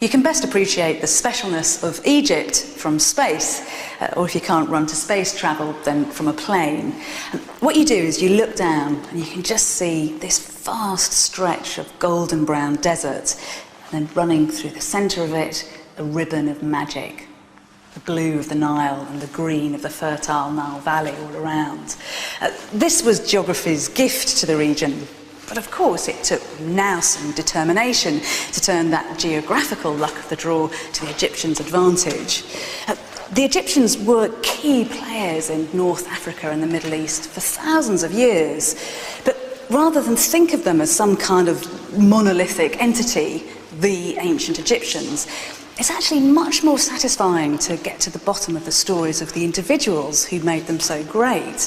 You can best appreciate the specialness of Egypt from space, or if you can't run to space travel, then from a plane. And what you do is you look down and you can just see this vast stretch of golden brown desert, and then running through the centre of it, a ribbon of magic. The blue of the Nile and the green of the fertile Nile Valley all around. This was geography's gift to the region. But of course it took nous and determination to turn that geographical luck of the draw to the Egyptians' advantage. The Egyptians were key players in North Africa and the Middle East for thousands of years. But rather than think of them as some kind of monolithic entity, the ancient Egyptians, it's actually much more satisfying to get to the bottom of the stories of the individuals who made them so great.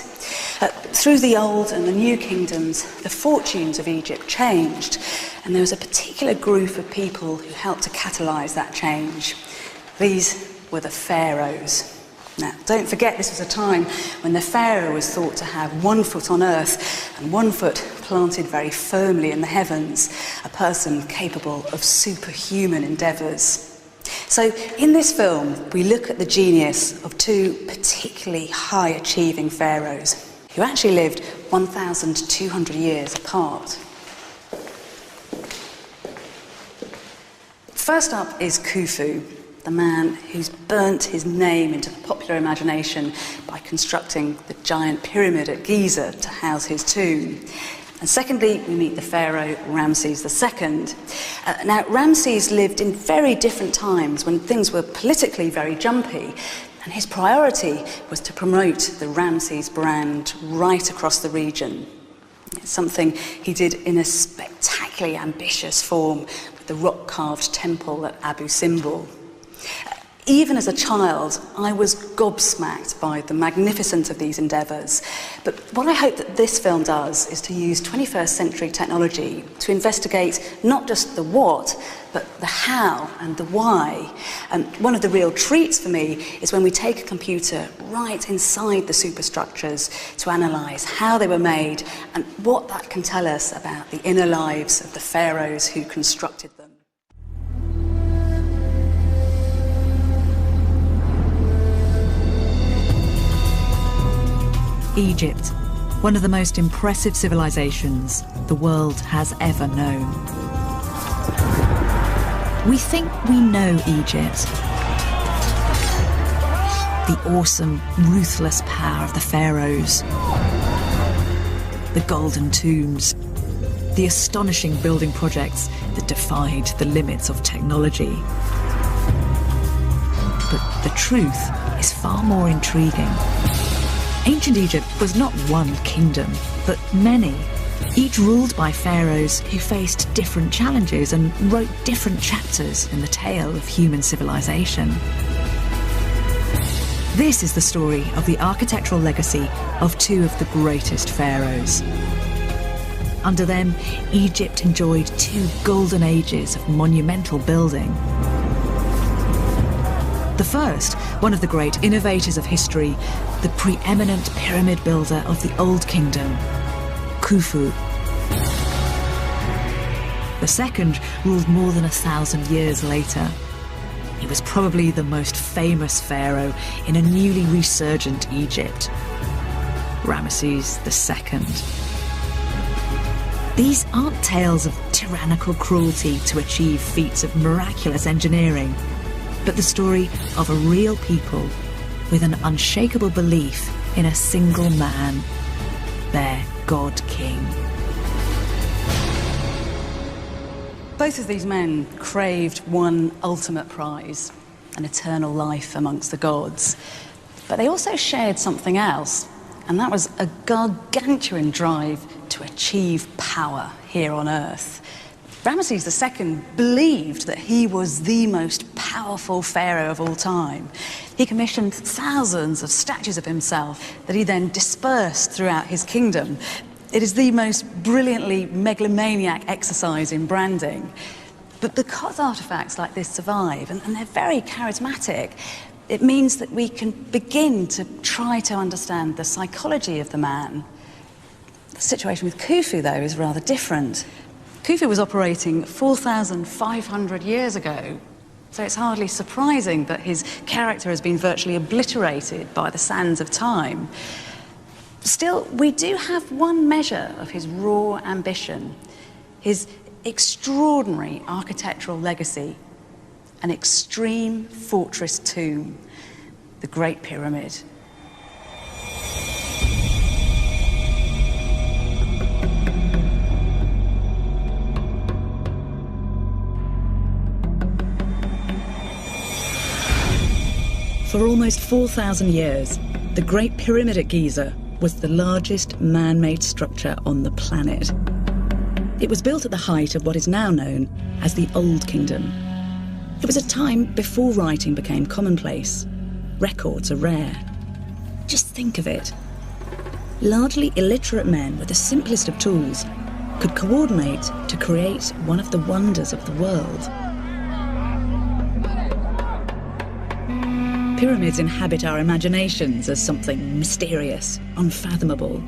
Through the Old and the New Kingdoms, the fortunes of Egypt changed, and there was a particular group of people who helped to catalyse that change. These were the pharaohs. Now, don't forget this was a time when the pharaoh was thought to have one foot on earth and one foot planted very firmly in the heavens, a person capable of superhuman endeavours. So in this film, we look at the genius of two particularly high-achieving pharaohs who actually lived 1,200 years apart. First up is Khufu, the man who's burnt his name into the popular imagination by constructing the giant pyramid at Giza to house his tomb. And secondly, we meet the pharaoh Ramses II. Now, Ramses lived in very different times when things were politically very jumpy, and his priority was to promote the Ramses brand right across the region. It's something he did in a spectacularly ambitious form with the rock-carved temple at Abu Simbel. Even as a child, I was gobsmacked by the magnificence of these endeavours. But what I hope that this film does is to use 21st century technology to investigate not just the what, but the how and the why. And one of the real treats for me is when we take a computer right inside the superstructures to analyse how they were made and what that can tell us about the inner lives of the pharaohs who constructed them. Egypt, one of the most impressive civilizations the world has ever known. We think we know Egypt. The awesome, ruthless power of the pharaohs, the golden tombs, the astonishing building projects that defied the limits of technology. But the truth is far more intriguing. Ancient Egypt was not one kingdom, but many, each ruled by pharaohs who faced different challenges and wrote different chapters in the tale of human civilization. This is the story of the architectural legacy of two of the greatest pharaohs. Under them, Egypt enjoyed two golden ages of monumental building. The first, one of the great innovators of history, the preeminent pyramid builder of the Old Kingdom, Khufu. The second ruled more than 1,000 years later. He was probably the most famous pharaoh in a newly resurgent Egypt, Ramses II. These aren't tales of tyrannical cruelty to achieve feats of miraculous engineering, but the story of a real people with an unshakable belief in a single man, their God-King. Both of these men craved one ultimate prize, an eternal life amongst the gods. But they also shared something else, and that was a gargantuan drive to achieve power here on Earth. Ramses II believed that he was the most powerful pharaoh of all time. He commissioned thousands of statues of himself that he then dispersed throughout his kingdom. It is the most brilliantly megalomaniac exercise in branding. But because artefacts like this survive, and they're very charismatic, it means that we can begin to try to understand the psychology of the man. The situation with Khufu, though, is rather different. Khufu was operating 4,500 years ago, So it's hardly surprising that his character has been virtually obliterated by the sands of time. Still, we do have one measure of his raw ambition, his extraordinary architectural legacy, an extreme fortress tomb, the Great Pyramid. For almost 4,000 years, the Great Pyramid at Giza was the largest man-made structure on the planet. It was built at the height of what is now known as the Old Kingdom. It was a time before writing became commonplace. Records are rare. Just think of it. Largely illiterate men with the simplest of tools could coordinate to create one of the wonders of the world. Pyramids inhabit our imaginations as something mysterious, unfathomable.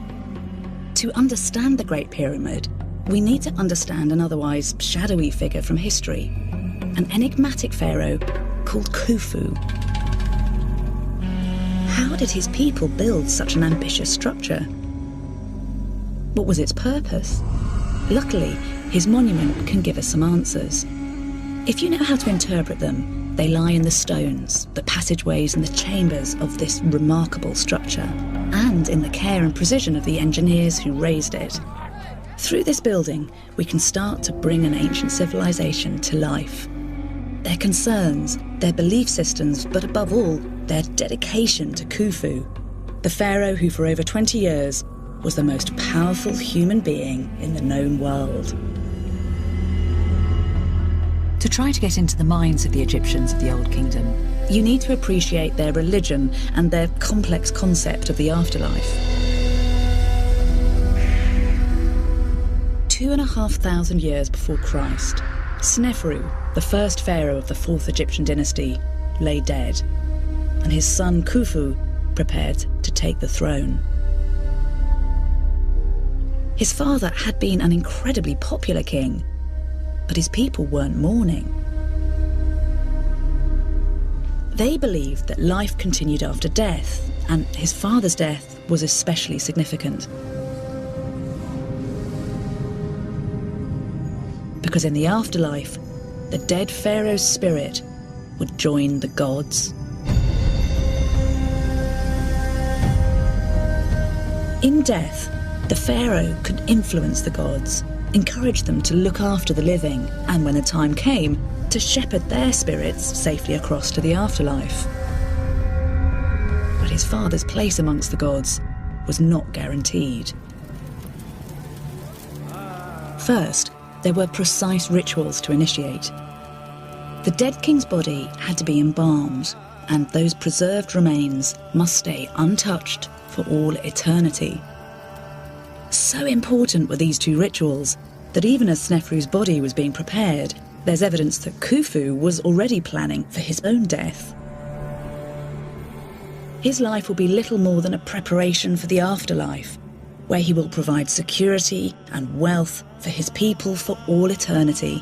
To understand the Great Pyramid, we need to understand an otherwise shadowy figure from history, an enigmatic pharaoh called Khufu. How did his people build such an ambitious structure? What was its purpose? Luckily, his monument can give us some answers. If you know how to interpret them, they lie in the stones, the passageways and the chambers of this remarkable structure, and in the care and precision of the engineers who raised it. Through this building, we can start to bring an ancient civilization to life. Their concerns, their belief systems, but above all, their dedication to Khufu, the pharaoh who for over 20 years was the most powerful human being in the known world. To try to get into the minds of the Egyptians of the Old Kingdom, you need to appreciate their religion and their complex concept of the afterlife. 2,500 years before Christ, Sneferu, the first pharaoh of the 4th Egyptian dynasty, lay dead, and his son Khufu prepared to take the throne. His father had been an incredibly popular king, but his people weren't mourning. They believed that life continued after death, and his father's death was especially significant. Because in the afterlife, the dead pharaoh's spirit would join the gods. In death, the pharaoh could influence the gods, encourage them to look after the living, and when the time came, to shepherd their spirits safely across to the afterlife. But his father's place amongst the gods was not guaranteed. First, there were precise rituals to initiate. The dead king's body had to be embalmed, and those preserved remains must stay untouched for all eternity. So important were these two rituals that even as Sneferu's body was being prepared, there's evidence that Khufu was already planning for his own death. His life will be little more than a preparation for the afterlife, where he will provide security and wealth for his people for all eternity.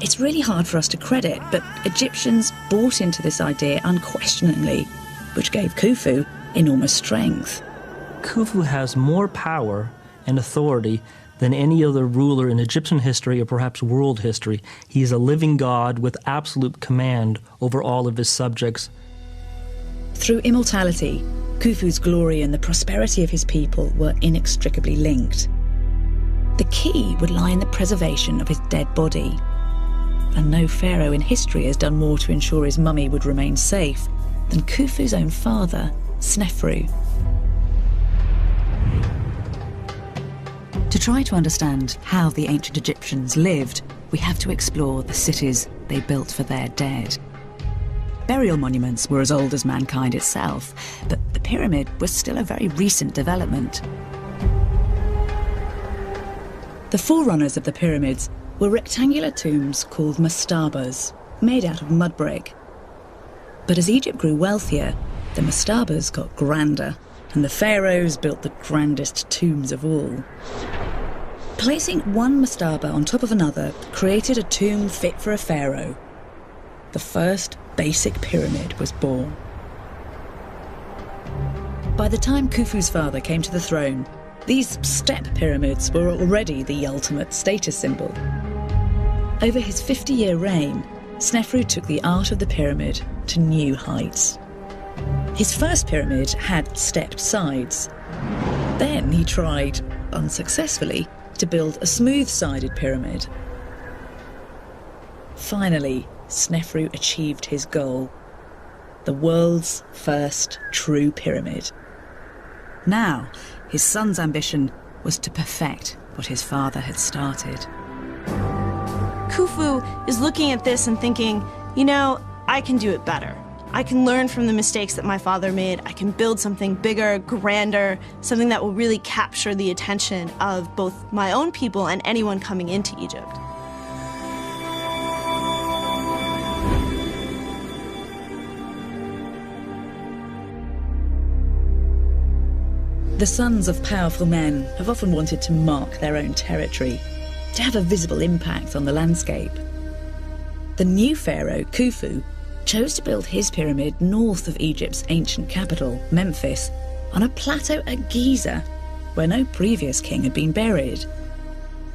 It's really hard for us to credit, but Egyptians bought into this idea unquestioningly, which gave Khufu enormous strength. Khufu has more power and authority than any other ruler in Egyptian history or perhaps world history. He is a living god with absolute command over all of his subjects. Through immortality, Khufu's glory and the prosperity of his people were inextricably linked. The key would lie in the preservation of his dead body. And no pharaoh in history has done more to ensure his mummy would remain safe than Khufu's own father, Sneferu. to try to understand how the ancient Egyptians lived, we have to explore the cities they built for their dead. Burial monuments were as old as mankind itself, but the pyramid was still a very recent development. The forerunners of the pyramids were rectangular tombs called mastabas, made out of mud brick. But as Egypt grew wealthier, the mastabas got grander, and the pharaohs built the grandest tombs of all. Placing one mastaba on top of another created a tomb fit for a pharaoh, the first basic pyramid was born. By the time Khufu's father came to the throne, these step pyramids were already the ultimate status symbol. Over his 50-year reign, Snefru took the art of the pyramid to new heights. His first pyramid had stepped sides. Then he tried, unsuccessfully, to build a smooth-sided pyramid. Finally, Snefru achieved his goal: the world's first true pyramid. Now, his son's ambition was to perfect what his father had started. Khufu is looking at this and thinking, you know, I can do it better. I can learn from the mistakes that my father made. I can build something bigger, grander, something that will really capture the attention of both my own people and anyone coming into Egypt. The sons of powerful men have often wanted to mark their own territory, to have a visible impact on the landscape. The new pharaoh, Khufu, chose to build his pyramid north of Egypt's ancient capital, Memphis, on a plateau at Giza, where no previous king had been buried.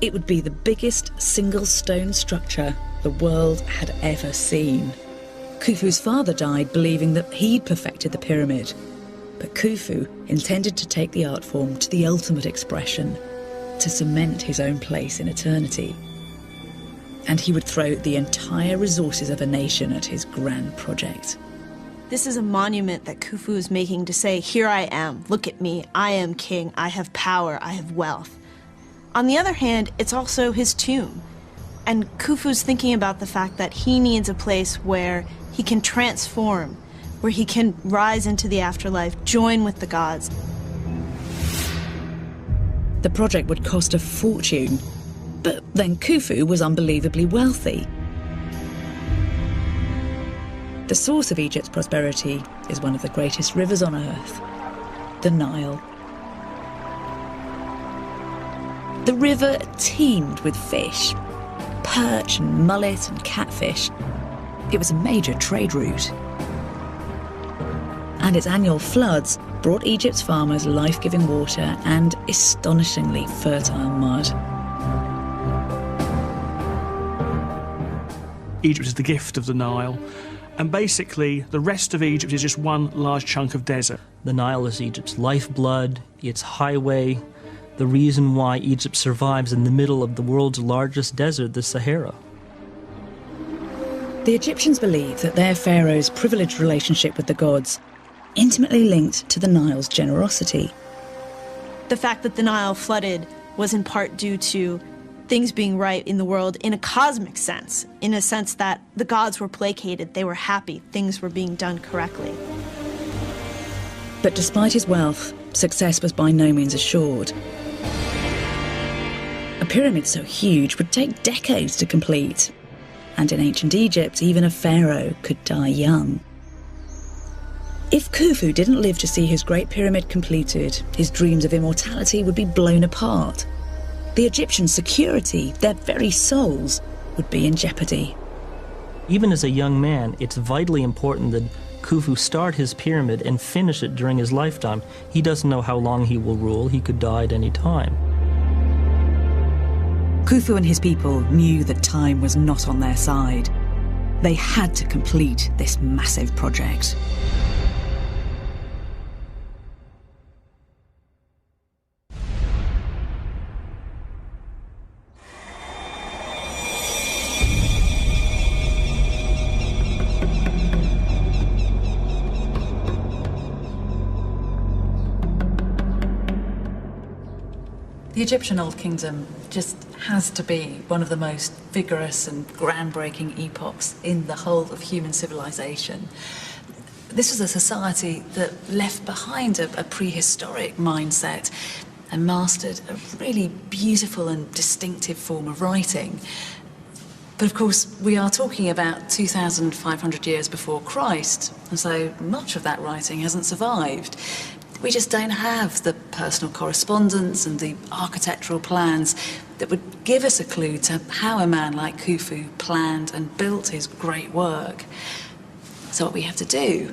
It would be the biggest single stone structure the world had ever seen. Khufu's father died believing that he'd perfected the pyramid, but Khufu intended to take the art form to the ultimate expression, to cement his own place in eternity. And he would throw the entire resources of a nation at his grand project. This is a monument that Khufu is making to say, here I am, look at me, I am king, I have power, I have wealth. On the other hand, it's also his tomb. And Khufu's thinking about the fact that he needs a place where he can transform, where he can rise into the afterlife, join with the gods. The project would cost a fortune, but then Khufu was unbelievably wealthy. The source of Egypt's prosperity is one of the greatest rivers on earth, the Nile. The river teemed with fish, perch and mullet and catfish. It was a major trade route. And its annual floods brought Egypt's farmers life-giving water and astonishingly fertile mud. Egypt is the gift of the Nile, and basically the rest of Egypt is just one large chunk of desert. The Nile is Egypt's lifeblood, its highway, the reason why Egypt survives in the middle of the world's largest desert, the Sahara. The Egyptians believed that their pharaoh's privileged relationship with the gods intimately linked to the Nile's generosity. The fact that the Nile flooded was in part due to things being right in the world in a cosmic sense, in a sense that the gods were placated, they were happy, things were being done correctly. But despite his wealth, success was by no means assured. A pyramid so huge would take decades to complete, and in ancient Egypt, even a pharaoh could die young. If Khufu didn't live to see his great pyramid completed, his dreams of immortality would be blown apart. The Egyptian security, their very souls, would be in jeopardy. Even as a young man, it's vitally important that Khufu start his pyramid and finish it during his lifetime. He doesn't know how long he will rule. He could die at any time. Khufu and his people knew that time was not on their side. They had to complete this massive project. The Egyptian Old Kingdom just has to be one of the most vigorous and groundbreaking epochs in the whole of human civilization. This was a society that left behind a prehistoric mindset and mastered a really beautiful and distinctive form of writing. But of course, we are talking about 2,500 years before Christ, and so much of that writing hasn't survived. We just don't have the personal correspondence and the architectural plans that would give us a clue to how a man like Khufu planned and built his great work. So what we have to do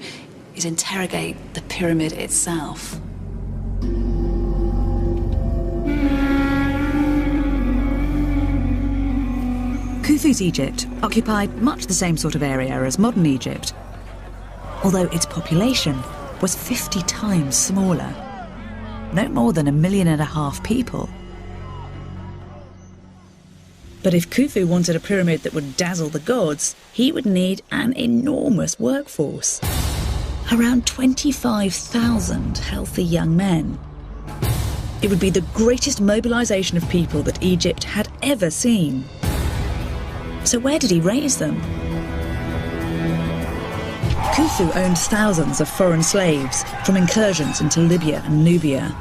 is interrogate the pyramid itself. Khufu's Egypt occupied much the same sort of area as modern Egypt, although its population was 50 times smaller. No more than 1.5 million people. But if Khufu wanted a pyramid that would dazzle the gods, he would need an enormous workforce. Around 25,000 healthy young men. It would be the greatest mobilisation of people that Egypt had ever seen. So where did he raise them? Khufu owned thousands of foreign slaves from incursions into Libya and Nubia.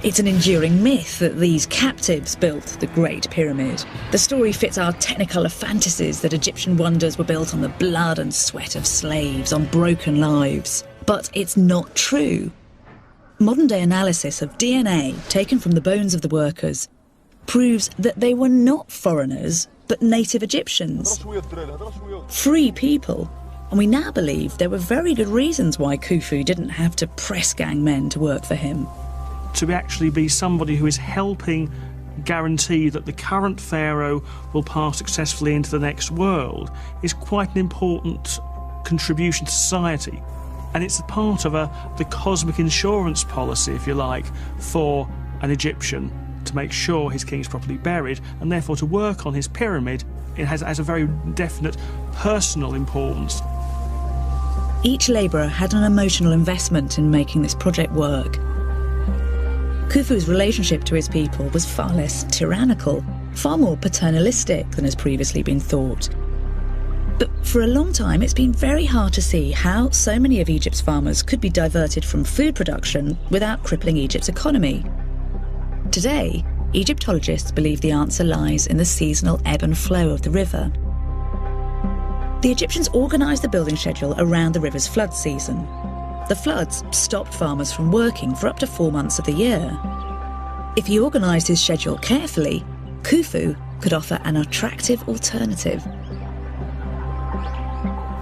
It's an enduring myth that these captives built the Great Pyramid. The story fits our technicolor fantasies that Egyptian wonders were built on the blood and sweat of slaves, on broken lives. But it's not true. Modern-day analysis of DNA taken from the bones of the workers proves that they were not foreigners, but native Egyptians. Free people. And we now believe there were very good reasons why Khufu didn't have to press gang men to work for him. To actually be somebody who is helping guarantee that the current pharaoh will pass successfully into the next world is quite an important contribution to society. And it's a part of the cosmic insurance policy, if you like, for an Egyptian to make sure his king is properly buried, and therefore to work on his pyramid. It has a very definite personal importance. Each labourer had an emotional investment in making this project work. Khufu's relationship to his people was far less tyrannical, far more paternalistic than has previously been thought. But for a long time, it's been very hard to see how so many of Egypt's farmers could be diverted from food production without crippling Egypt's economy. Today, Egyptologists believe the answer lies in the seasonal ebb and flow of the river. The Egyptians organised the building schedule around the river's flood season. The floods stopped farmers from working for up to 4 months of the year. If he organised his schedule carefully, Khufu could offer an attractive alternative.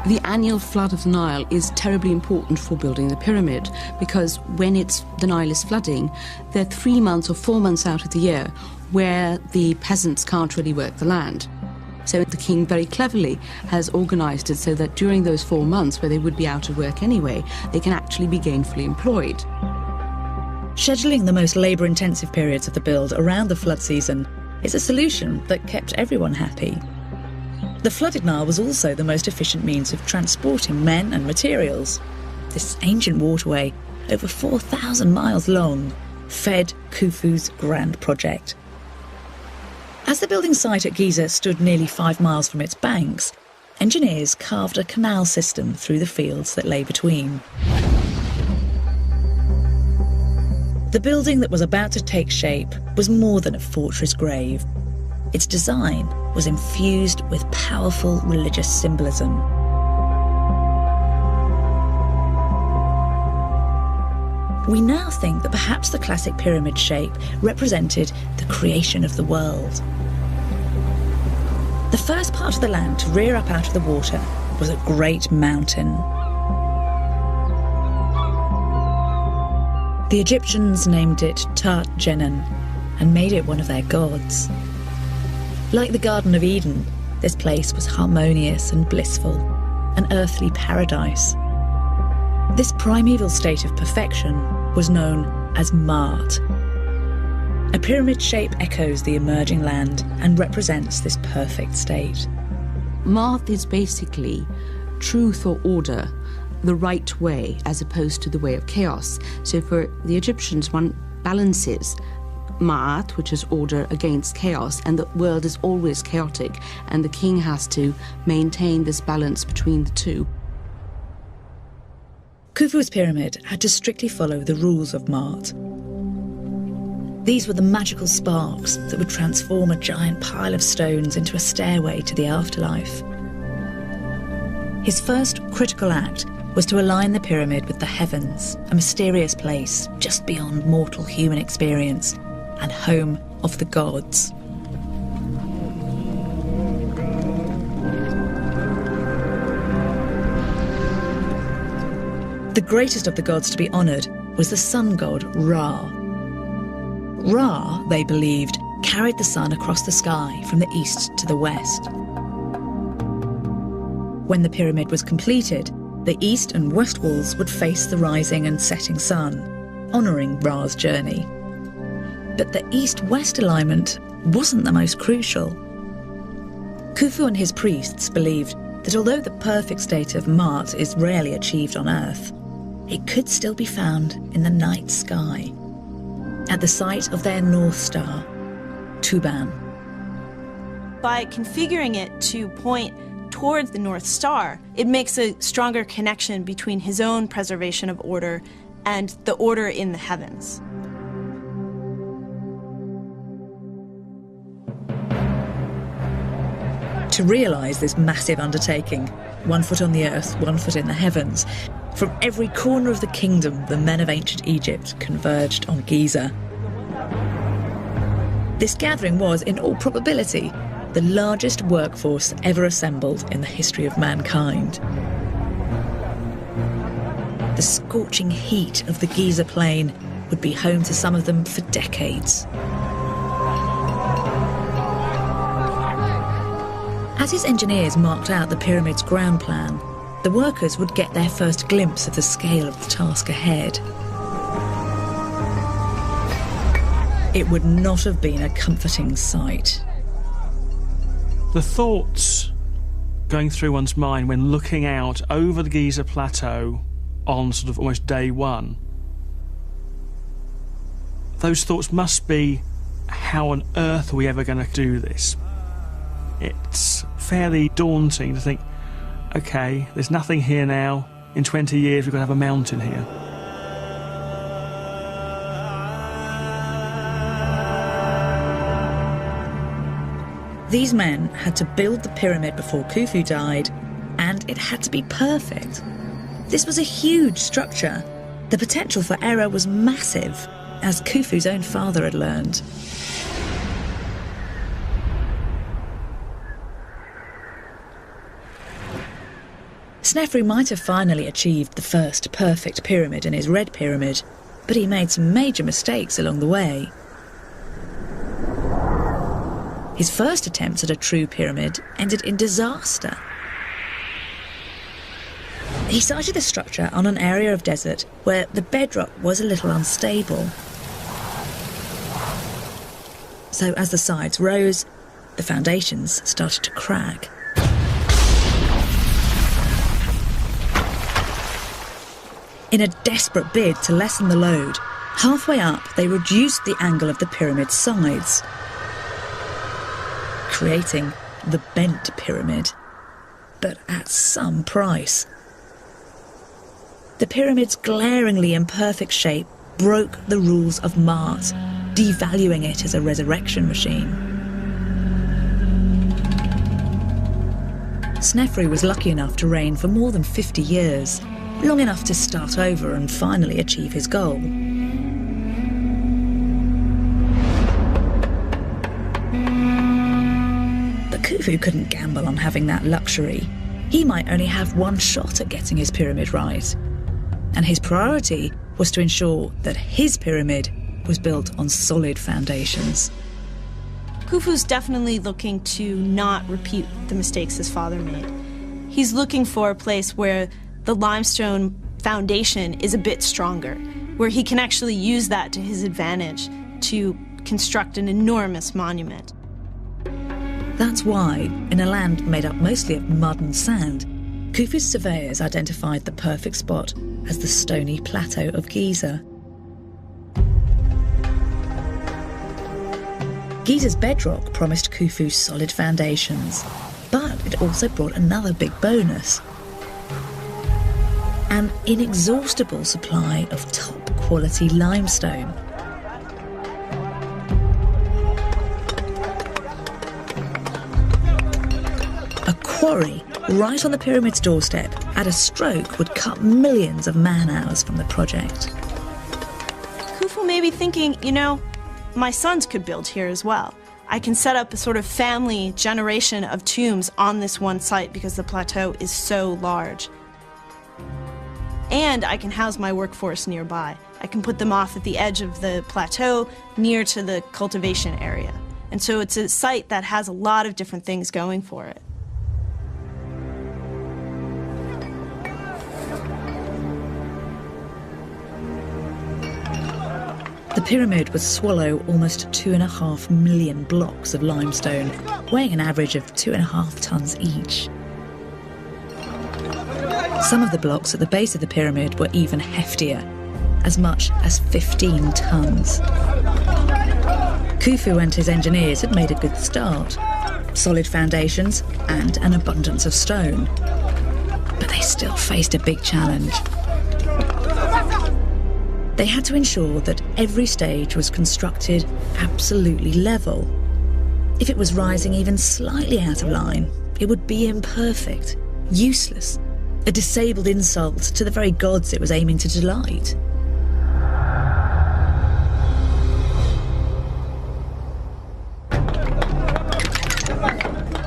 The annual flood of the Nile is terribly important for building the pyramid, because when the Nile is flooding, there are 3 months or 4 months out of the year where the peasants can't really work the land. So the king very cleverly has organised it so that during those 4 months where they would be out of work anyway, they can actually be gainfully employed. Scheduling the most labour-intensive periods of the build around the flood season is a solution that kept everyone happy. The flooded Nile was also the most efficient means of transporting men and materials. This ancient waterway, over 4,000 miles long, fed Khufu's grand project. As the building site at Giza stood nearly 5 miles from its banks, engineers carved a canal system through the fields that lay between. The building that was about to take shape was more than a fortress grave. Its design was infused with powerful religious symbolism. We now think that perhaps the classic pyramid shape represented the creation of the world. The first part of the land to rear up out of the water was a great mountain. The Egyptians named it Tart Jenan and made it one of their gods. Like the Garden of Eden, this place was harmonious and blissful, an earthly paradise. This primeval state of perfection was known as Maat. A pyramid shape echoes the emerging land and represents this perfect state. Maat is basically truth or order, the right way, as opposed to the way of chaos. So for the Egyptians, one balances Ma'at, which is order, against chaos, and the world is always chaotic, and the king has to maintain this balance between the two. Khufu's pyramid had to strictly follow the rules of Maat. These were the magical sparks that would transform a giant pile of stones into a stairway to the afterlife. His first critical act was to align the pyramid with the heavens, a mysterious place just beyond mortal human experience and home of the gods. The greatest of the gods to be honoured was the sun god Ra. Ra, they believed, carried the sun across the sky from the east to the west. When the pyramid was completed, the east and west walls would face the rising and setting sun, honouring Ra's journey. But the east-west alignment wasn't the most crucial. Khufu and his priests believed that although the perfect state of Ma'at is rarely achieved on Earth, it could still be found in the night sky, at the site of their North Star, Tuban. By configuring it to point towards the North Star, it makes a stronger connection between his own preservation of order and the order in the heavens. To realise this massive undertaking, 1 foot on the earth, 1 foot in the heavens, from every corner of the kingdom, the men of ancient Egypt converged on Giza. This gathering was, in all probability, the largest workforce ever assembled in the history of mankind. The scorching heat of the Giza plain would be home to some of them for decades. As his engineers marked out the pyramid's ground plan, the workers would get their first glimpse of the scale of the task ahead. It would not have been a comforting sight. The thoughts going through one's mind when looking out over the Giza Plateau on sort of almost day one, those thoughts must be, how on earth are we ever going to do this? It's fairly daunting to think, OK, there's nothing here now. In 20 years, we're going to have a mountain here. These men had to build the pyramid before Khufu died, and it had to be perfect. This was a huge structure. The potential for error was massive, as Khufu's own father had learned. Snefru might have finally achieved the first perfect pyramid in his Red Pyramid, but he made some major mistakes along the way. His first attempts at a true pyramid ended in disaster. He sited the structure on an area of desert where the bedrock was a little unstable. So as the sides rose, the foundations started to crack. In a desperate bid to lessen the load, halfway up they reduced the angle of the pyramid's sides, creating the bent pyramid, but at some price. The pyramid's glaringly imperfect shape broke the rules of Ma'at, devaluing it as a resurrection machine. Snefru was lucky enough to reign for more than 50 years, long enough to start over and finally achieve his goal. But Khufu couldn't gamble on having that luxury. He might only have one shot at getting his pyramid right. And his priority was to ensure that his pyramid was built on solid foundations. Khufu's definitely looking to not repeat the mistakes his father made. He's looking for a place where the limestone foundation is a bit stronger, where he can actually use that to his advantage to construct an enormous monument. That's why, in a land made up mostly of mud and sand, Khufu's surveyors identified the perfect spot as the stony plateau of Giza. Giza's bedrock promised Khufu solid foundations, but it also brought another big bonus: an inexhaustible supply of top-quality limestone. A quarry right on the pyramid's doorstep at a stroke would cut millions of man-hours from the project. Khufu may be thinking, you know, my sons could build here as well. I can set up a sort of family generation of tombs on this one site because the plateau is so large. And I can house my workforce nearby. I can put them off at the edge of the plateau near to the cultivation area. And so it's a site that has a lot of different things going for it. The pyramid would swallow almost 2.5 million blocks of limestone, weighing an average of 2.5 tons each. Some of the blocks at the base of the pyramid were even heftier, as much as 15 tons. Khufu and his engineers had made a good start. Solid foundations and an abundance of stone. But they still faced a big challenge. They had to ensure that every stage was constructed absolutely level. If it was rising even slightly out of line, it would be imperfect, useless, a disabled insult to the very gods it was aiming to delight.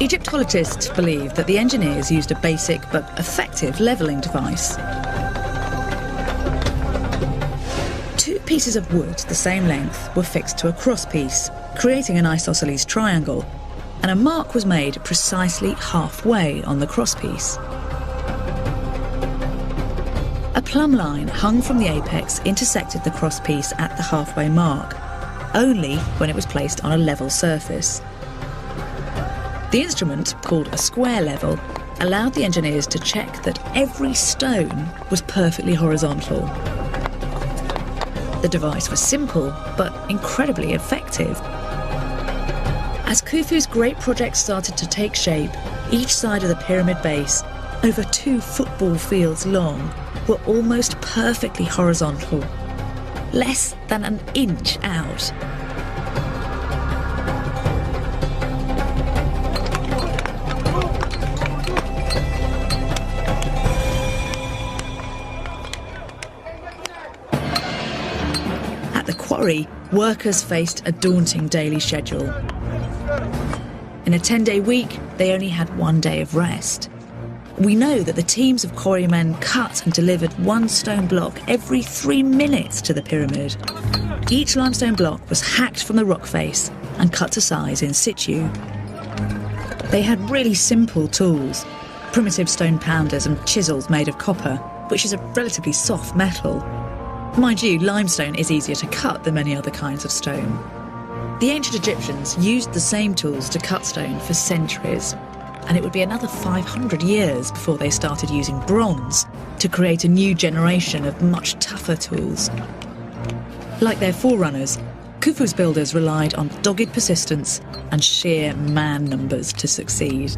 Egyptologists believe that the engineers used a basic but effective levelling device. Two pieces of wood the same length were fixed to a crosspiece, creating an isosceles triangle, and a mark was made precisely halfway on the crosspiece. A plumb line hung from the apex intersected the crosspiece at the halfway mark, only when it was placed on a level surface. The instrument, called a square level, allowed the engineers to check that every stone was perfectly horizontal. The device was simple, but incredibly effective. As Khufu's great project started to take shape, each side of the pyramid base, over 2 football fields long, were almost perfectly horizontal, less than an inch out. At the quarry, workers faced a daunting daily schedule. In a 10-day week, they only had 1 day of rest. We know that the teams of quarrymen cut and delivered 1 stone block every 3 minutes to the pyramid. Each limestone block was hacked from the rock face and cut to size in situ. They had really simple tools, primitive stone pounders and chisels made of copper, which is a relatively soft metal. Mind you, limestone is easier to cut than many other kinds of stone. The ancient Egyptians used the same tools to cut stone for centuries, and it would be another 500 years before they started using bronze to create a new generation of much tougher tools. Like their forerunners, Khufu's builders relied on dogged persistence and sheer man numbers to succeed.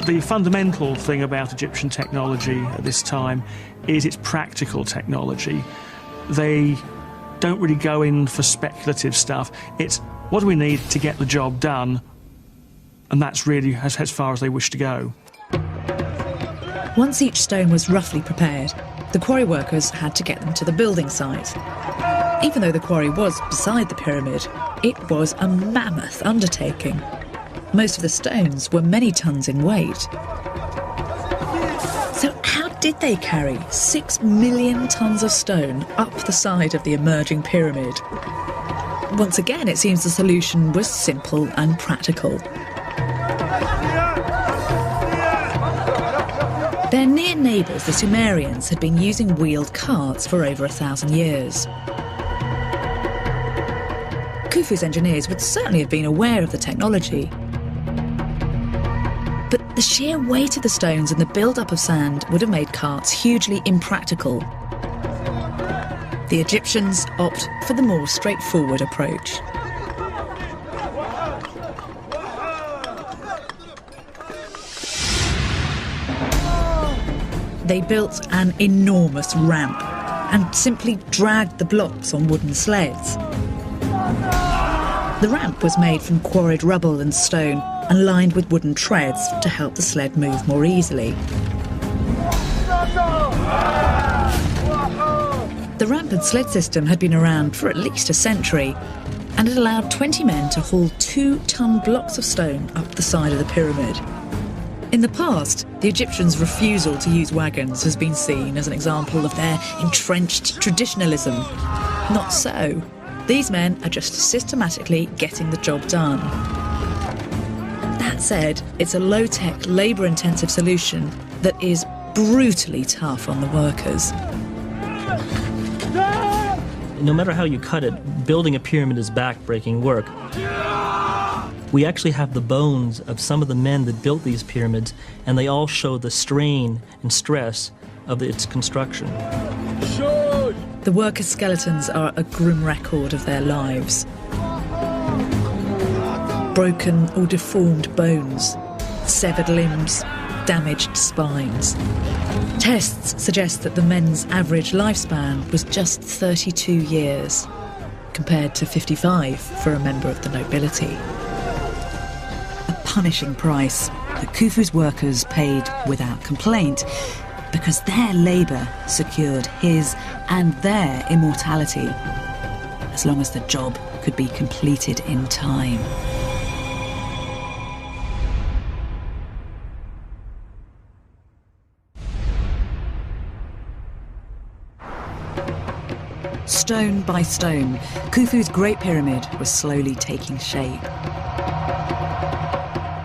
The fundamental thing about Egyptian technology at this time is its practical technology. They don't really go in for speculative stuff. It's what do we need to get the job done? And that's really as far as they wish to go. Once each stone was roughly prepared, the quarry workers had to get them to the building site. Even though the quarry was beside the pyramid, it was a mammoth undertaking. Most of the stones were many tons in weight. So how did they carry 6 million tons of stone up the side of the emerging pyramid? Once again, it seems the solution was simple and practical. Their near neighbours, the Sumerians, had been using wheeled carts for over 1,000 years. Khufu's engineers would certainly have been aware of the technology. But the sheer weight of the stones and the build-up of sand would have made carts hugely impractical. The Egyptians opt for the more straightforward approach. They built an enormous ramp and simply dragged the blocks on wooden sleds. The ramp was made from quarried rubble and stone and lined with wooden treads to help the sled move more easily. The ramp and sled system had been around for at least a century, and it allowed 20 men to haul 2-ton blocks of stone up the side of the pyramid. In the past, the Egyptians' refusal to use wagons has been seen as an example of their entrenched traditionalism. Not so. These men are just systematically getting the job done. That said, it's a low-tech, labour-intensive solution that is brutally tough on the workers. No matter how you cut it, building a pyramid is back-breaking work. We actually have the bones of some of the men that built these pyramids, and they all show the strain and stress of its construction. The workers' skeletons are a grim record of their lives. Broken or deformed bones, severed limbs, damaged spines. Tests suggest that the men's average lifespan was just 32 years, compared to 55 for a member of the nobility. A punishing price that Khufu's workers paid without complaint, because their labour secured his and their immortality, as long as the job could be completed in time. Stone by stone, Khufu's Great Pyramid was slowly taking shape.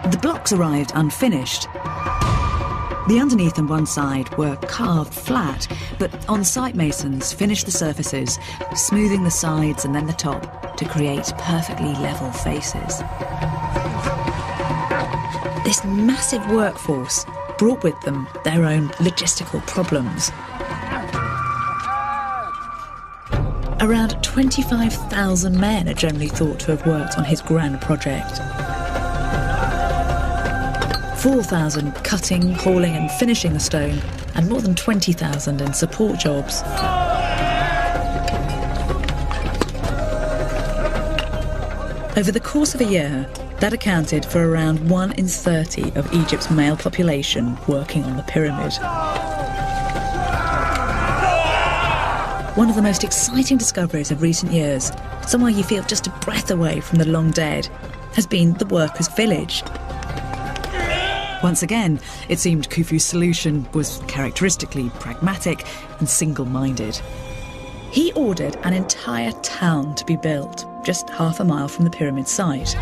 The blocks arrived unfinished. The underneath and one side were carved flat, but on-site masons finished the surfaces, smoothing the sides and then the top to create perfectly level faces. This massive workforce brought with them their own logistical problems. Around 25,000 men are generally thought to have worked on his grand project. 4,000 cutting, hauling and finishing the stone, and more than 20,000 in support jobs. Over the course of a year, that accounted for around 1 in 30 of Egypt's male population working on the pyramid. One of the most exciting discoveries of recent years, somewhere you feel just a breath away from the long dead, has been the workers' village. Once again, it seemed Khufu's solution was characteristically pragmatic and single-minded. He ordered an entire town to be built, just half a mile from the pyramid site.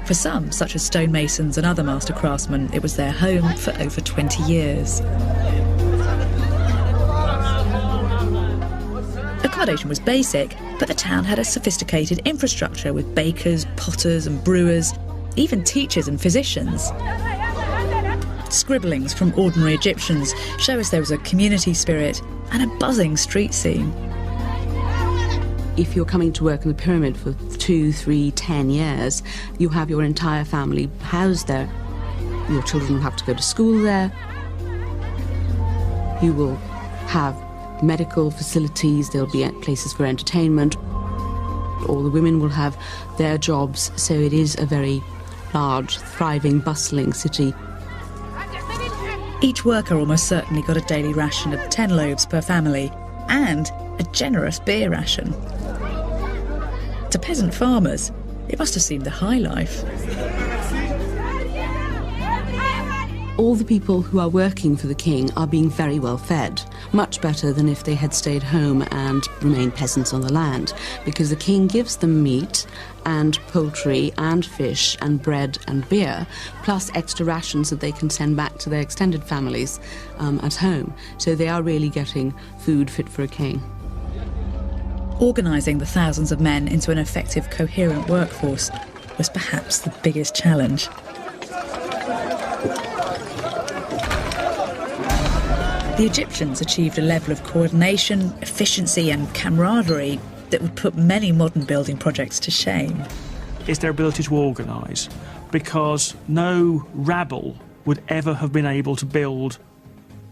For some, such as stonemasons and other master craftsmen, it was their home for over 20 years. Accommodation was basic, but the town had a sophisticated infrastructure with bakers, potters and brewers, even teachers and physicians. Scribblings from ordinary Egyptians show us there was a community spirit and a buzzing street scene. If you're coming to work in the pyramid for 2, 3, 10 years, you have your entire family housed there. Your children will have to go to school there. You will have medical facilities, there'll be places for entertainment. All the women will have their jobs, so it is a very large, thriving, bustling city. Each worker almost certainly got a daily ration of 10 loaves per family and a generous beer ration. To peasant farmers, it must have seemed the high life. All the people who are working for the king are being very well fed, much better than if they had stayed home and remained peasants on the land, because the king gives them meat and poultry and fish and bread and beer, plus extra rations that they can send back to their extended families at home. So they are really getting food fit for a king. Organising the thousands of men into an effective, coherent workforce was perhaps the biggest challenge. The Egyptians achieved a level of coordination, efficiency and camaraderie that would put many modern building projects to shame. It's their ability to organise, because no rabble would ever have been able to build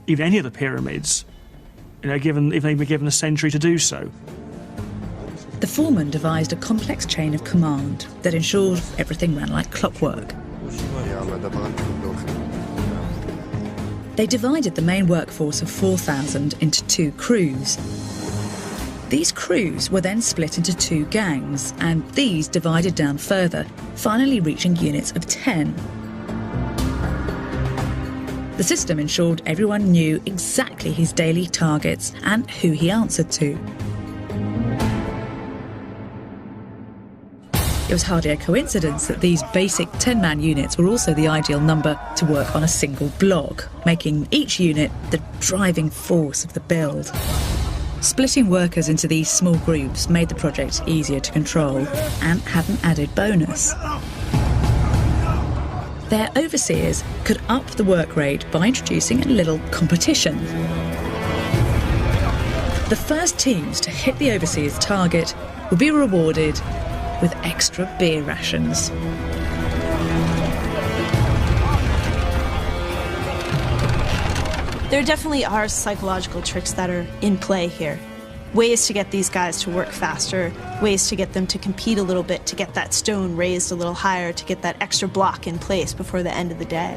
even any of the pyramids, given if they were given a century to do so. The foreman devised a complex chain of command that ensured everything ran like clockwork. They divided the main workforce of 4,000 into 2 crews. These crews were then split into 2 gangs, and these divided down further, finally reaching units of 10. The system ensured everyone knew exactly his daily targets and who he answered to. It was hardly a coincidence that these basic 10-man units were also the ideal number to work on a single block, making each unit the driving force of the build. Splitting workers into these small groups made the project easier to control and had an added bonus. Their overseers could up the work rate by introducing a little competition. The first teams to hit the overseer's target would be rewarded with extra beer rations. There definitely are psychological tricks that are in play here. Ways to get these guys to work faster, ways to get them to compete a little bit, to get that stone raised a little higher, to get that extra block in place before the end of the day.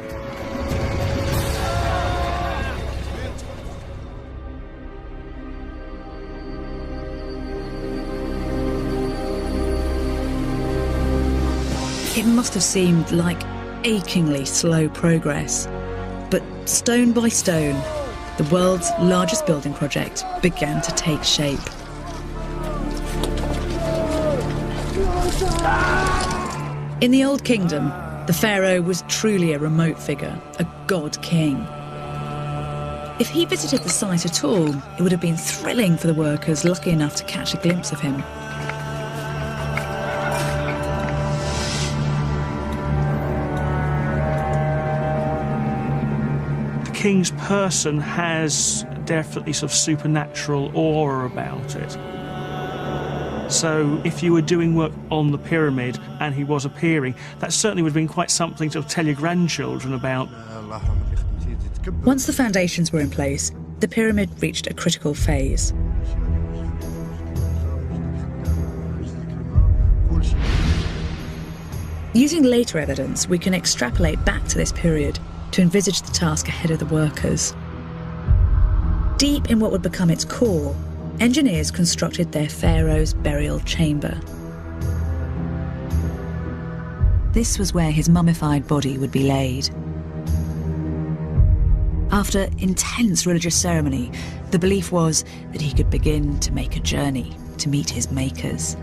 It must have seemed like achingly slow progress. But stone by stone, the world's largest building project began to take shape. In the Old Kingdom, the pharaoh was truly a remote figure, a god king. If he visited the site at all, it would have been thrilling for the workers lucky enough to catch a glimpse of him. King's person has definitely sort of supernatural aura about it. So if you were doing work on the pyramid and he was appearing, that certainly would have been quite something to tell your grandchildren about. Once the foundations were in place, the pyramid reached a critical phase. Using later evidence, we can extrapolate back to this period to envisage the task ahead of the workers. Deep in what would become its core, engineers constructed their pharaoh's burial chamber. This was where his mummified body would be laid. After intense religious ceremony, the belief was that he could begin to make a journey to meet his makers.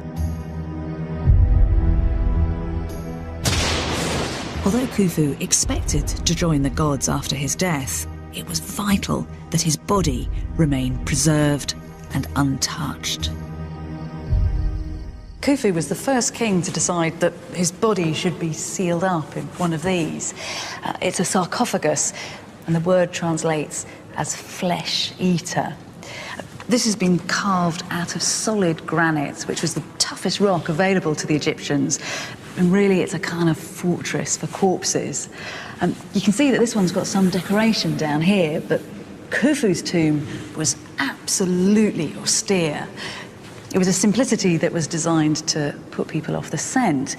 Although Khufu expected to join the gods after his death, it was vital that his body remain preserved and untouched. Khufu was the first king to decide that his body should be sealed up in one of these. It's a sarcophagus, and the word translates as flesh eater. This has been carved out of solid granite, which was the toughest rock available to the Egyptians. And really, it's a kind of fortress for corpses. You can see that this one's got some decoration down here, but Khufu's tomb was absolutely austere. It was a simplicity that was designed to put people off the scent,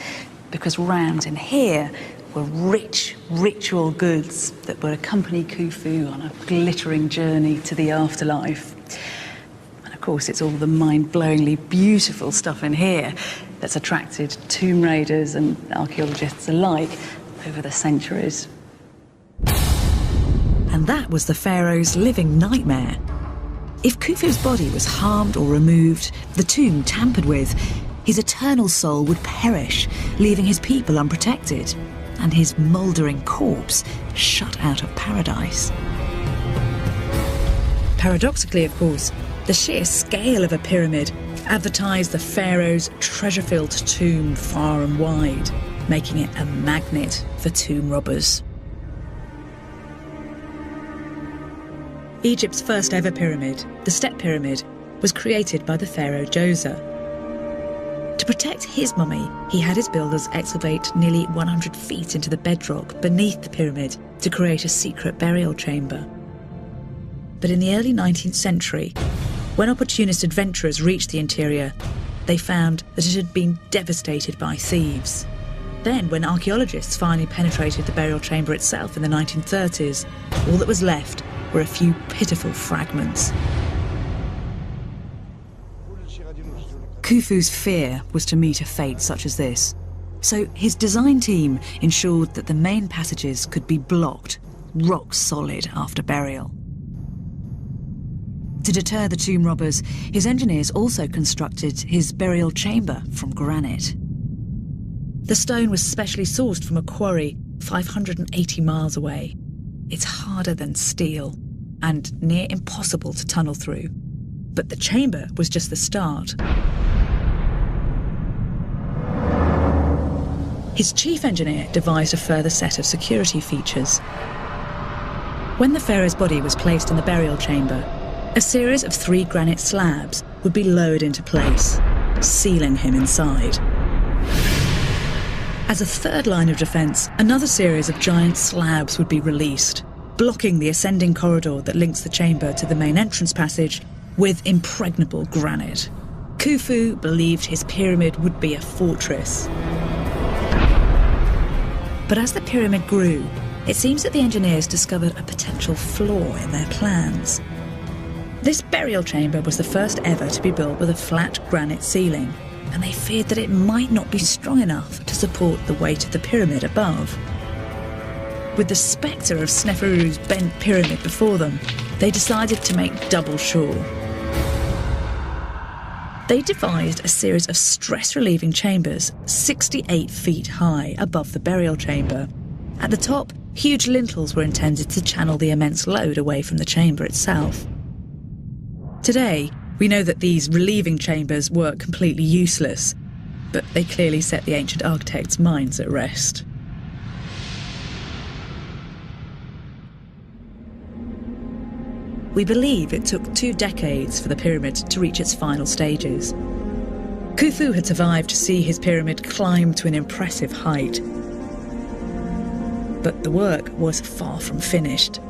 because round in here were rich ritual goods that would accompany Khufu on a glittering journey to the afterlife. And of course, it's all the mind-blowingly beautiful stuff in here that's attracted tomb raiders and archaeologists alike over the centuries. And that was the pharaoh's living nightmare. If Khufu's body was harmed or removed, the tomb tampered with, his eternal soul would perish, leaving his people unprotected, and his mouldering corpse shut out of paradise. Paradoxically, of course, the sheer scale of a pyramid advertised the pharaoh's treasure-filled tomb far and wide, making it a magnet for tomb robbers. Egypt's first ever pyramid, the Step Pyramid, was created by the pharaoh Djoser. To protect his mummy, he had his builders excavate nearly 100 feet into the bedrock beneath the pyramid to create a secret burial chamber. But in the early 19th century, when opportunist adventurers reached the interior, they found that it had been devastated by thieves. then, when archaeologists finally penetrated the burial chamber itself in the 1930s, all that was left were a few pitiful fragments. Khufu's fear was to meet a fate such as this, so his design team ensured that the main passages could be blocked, rock solid after burial. To deter the tomb robbers, his engineers also constructed his burial chamber from granite. The stone was specially sourced from a quarry 580 miles away. It's harder than steel and near impossible to tunnel through. But the chamber was just the start. His chief engineer devised a further set of security features. When the pharaoh's body was placed in the burial chamber, a series of 3 granite slabs would be lowered into place, sealing him inside. As a third line of defence, another series of giant slabs would be released, blocking the ascending corridor that links the chamber to the main entrance passage with impregnable granite. Khufu believed his pyramid would be a fortress. But as the pyramid grew, it seems that the engineers discovered a potential flaw in their plans. This burial chamber was the first ever to be built with a flat granite ceiling, and they feared that it might not be strong enough to support the weight of the pyramid above. With the spectre of Sneferu's bent pyramid before them, they decided to make double sure. They devised a series of stress-relieving chambers 68 feet high above the burial chamber. At the top, huge lintels were intended to channel the immense load away from the chamber itself. Today, we know that these relieving chambers were completely useless, but they clearly set the ancient architects' minds at rest. We believe it took 2 decades for the pyramid to reach its final stages. Khufu had survived to see his pyramid climb to an impressive height. But the work was far from finished.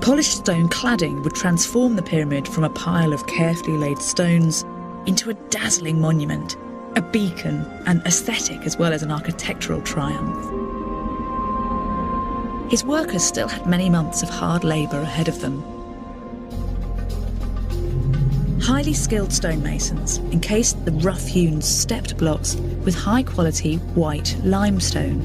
Polished stone cladding would transform the pyramid from a pile of carefully laid stones into a dazzling monument, a beacon, an aesthetic as well as an architectural triumph. His workers still had many months of hard labour ahead of them. Highly skilled stonemasons encased the rough-hewn stepped blocks with high-quality white limestone.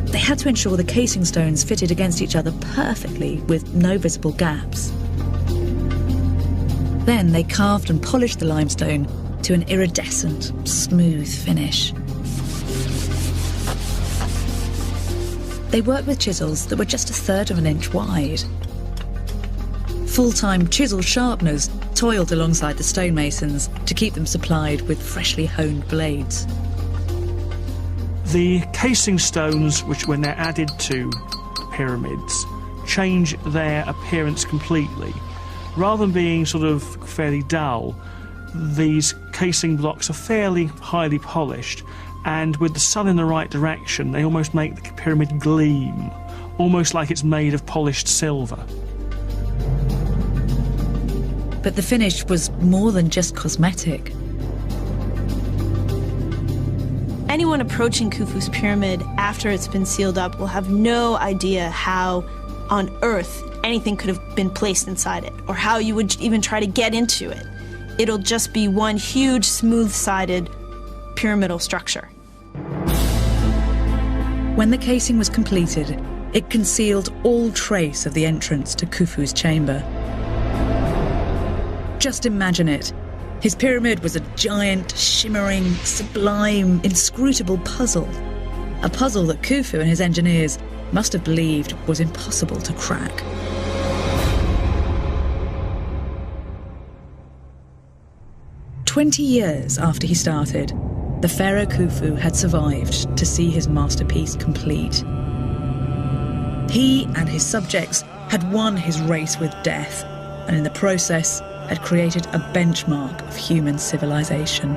They had to ensure the casing stones fitted against each other perfectly with no visible gaps. Then they carved and polished the limestone to an iridescent, smooth finish. They worked with chisels that were just 1/3 of an inch wide. Full-time chisel sharpeners toiled alongside the stonemasons to keep them supplied with freshly honed blades. The casing stones, which when they're added to pyramids, change their appearance completely. Rather than being sort of fairly dull, these casing blocks are fairly highly polished, and with the sun in the right direction, they almost make the pyramid gleam, almost like it's made of polished silver. But the finish was more than just cosmetic. Anyone approaching Khufu's pyramid after it's been sealed up will have no idea how on earth anything could have been placed inside it, or how you would even try to get into it. It'll just be one huge, smooth-sided pyramidal structure. When the casing was completed, it concealed all trace of the entrance to Khufu's chamber. Just imagine it. His pyramid was a giant, shimmering, sublime, inscrutable puzzle. A puzzle that Khufu and his engineers must have believed was impossible to crack. "20 years after he started, the pharaoh Khufu had survived to see his masterpiece complete. He and his subjects had won his race with death, and in the process had created a benchmark of human civilization.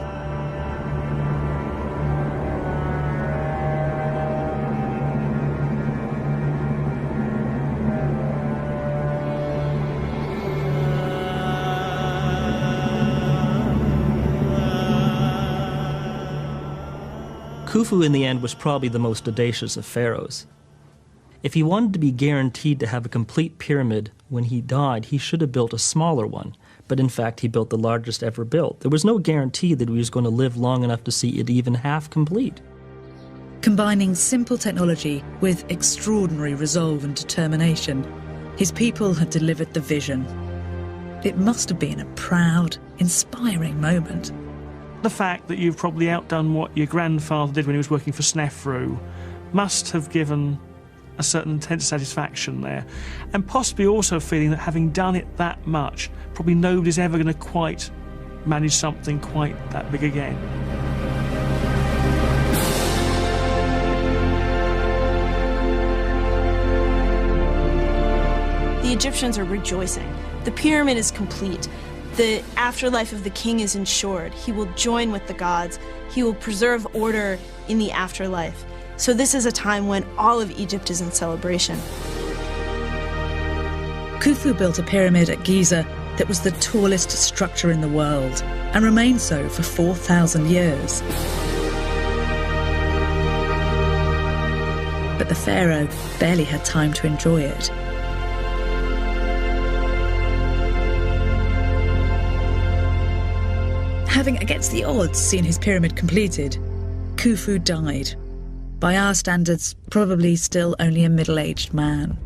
Khufu in the end was probably the most audacious of pharaohs. If he wanted to be guaranteed to have a complete pyramid when he died, he should have built a smaller one. But in fact, he built the largest ever built. There was no guarantee that he was going to live long enough to see it even half complete. Combining simple technology with extraordinary resolve and determination, his people had delivered the vision. It must have been a proud, inspiring moment. The fact that you've probably outdone what your grandfather did when he was working for Snefru must have given a certain intense satisfaction there, and possibly also feeling that having done it that much, probably nobody's ever going to quite manage something quite that big again. The Egyptians are rejoicing. The pyramid is complete. The afterlife of the king is ensured. He will join with the gods. He will preserve order in the afterlife. So this is a time when all of Egypt is in celebration. Khufu built a pyramid at Giza that was the tallest structure in the world and remained so for 4,000 years. But the pharaoh barely had time to enjoy it. Having against the odds seen his pyramid completed, Khufu died. By our standards, probably still only a middle-aged man.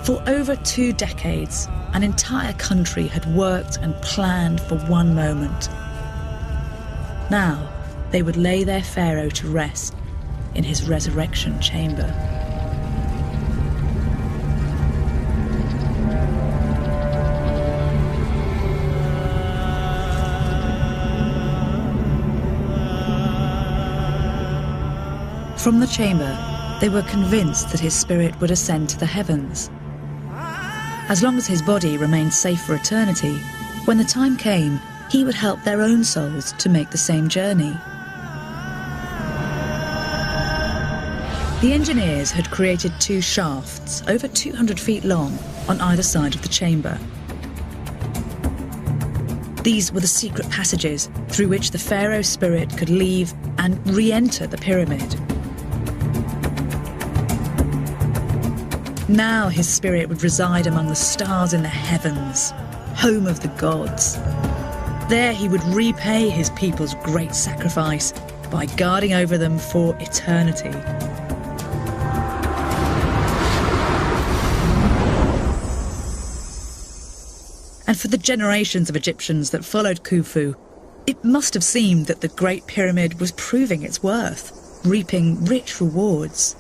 For over 2 decades, an entire country had worked and planned for one moment. Now, they would lay their pharaoh to rest in his resurrection chamber. From the chamber, they were convinced that his spirit would ascend to the heavens. As long as his body remained safe for eternity, when the time came, he would help their own souls to make the same journey. The engineers had created 2 shafts, over 200 feet long, on either side of the chamber. These were the secret passages through which the pharaoh's spirit could leave and re-enter the pyramid. Now his spirit would reside among the stars in the heavens, home of the gods. There he would repay his people's great sacrifice by guarding over them for eternity. And for the generations of Egyptians that followed Khufu, it must have seemed that the Great Pyramid was proving its worth, reaping rich rewards.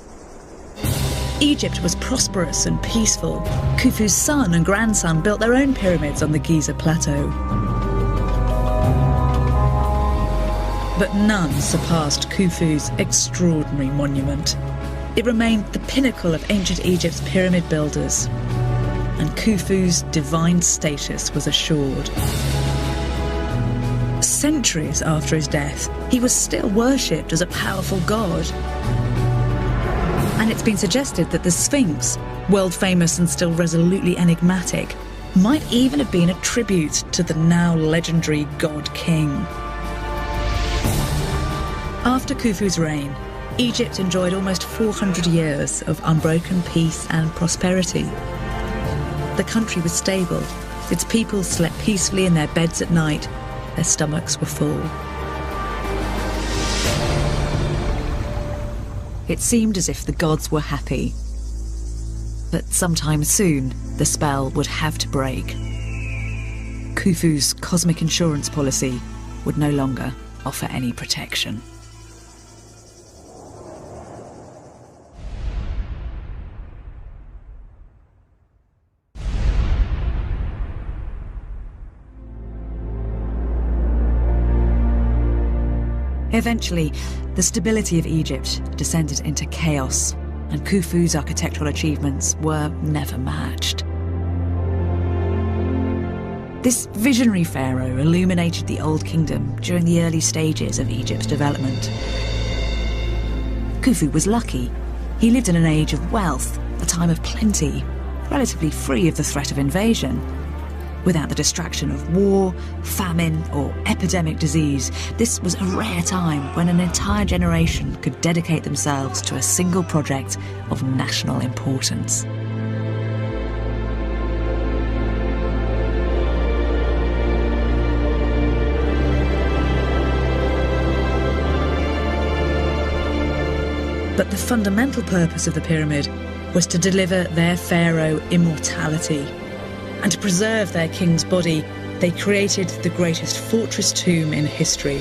Egypt was prosperous and peaceful. Khufu's son and grandson built their own pyramids on the Giza plateau. But none surpassed Khufu's extraordinary monument. It remained the pinnacle of ancient Egypt's pyramid builders, and Khufu's divine status was assured. Centuries after his death, he was still worshipped as a powerful god. And it's been suggested that the Sphinx, world famous and still resolutely enigmatic, might even have been a tribute to the now legendary god king. After Khufu's reign, Egypt enjoyed almost 400 years of unbroken peace and prosperity. The country was stable, its people slept peacefully in their beds at night, their stomachs were full. It seemed as if the gods were happy. But sometime soon, the spell would have to break. Khufu's cosmic insurance policy would no longer offer any protection. Eventually, the stability of Egypt descended into chaos, and Khufu's architectural achievements were never matched. This visionary pharaoh illuminated the Old Kingdom during the early stages of Egypt's development. Khufu was lucky. He lived in an age of wealth, a time of plenty, relatively free of the threat of invasion. without the distraction of war, famine, or epidemic disease. This was a rare time when an entire generation could dedicate themselves to a single project of national importance. But the fundamental purpose of the pyramid was to deliver their pharaoh immortality. And to preserve their king's body, they created the greatest fortress tomb in history.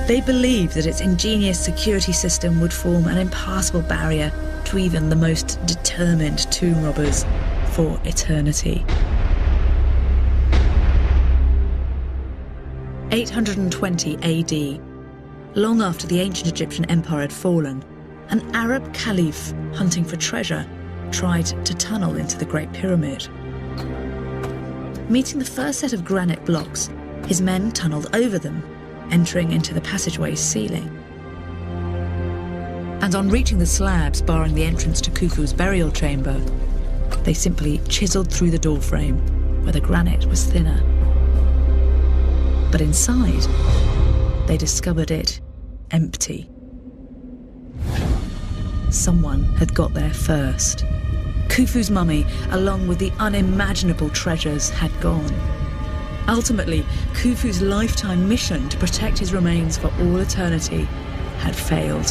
They believed that its ingenious security system would form an impassable barrier to even the most determined tomb robbers for eternity. 820 AD, long after the ancient Egyptian empire had fallen, an Arab caliph hunting for treasure tried to tunnel into the Great Pyramid. Meeting the first set of granite blocks, his men tunnelled over them, entering into the passageway's ceiling. And on reaching the slabs barring the entrance to Khufu's burial chamber, they simply chiselled through the doorframe where the granite was thinner. But inside, they discovered it empty. Someone had got there first. Khufu's mummy, along with the unimaginable treasures, had gone. Ultimately, Khufu's lifetime mission to protect his remains for all eternity had failed.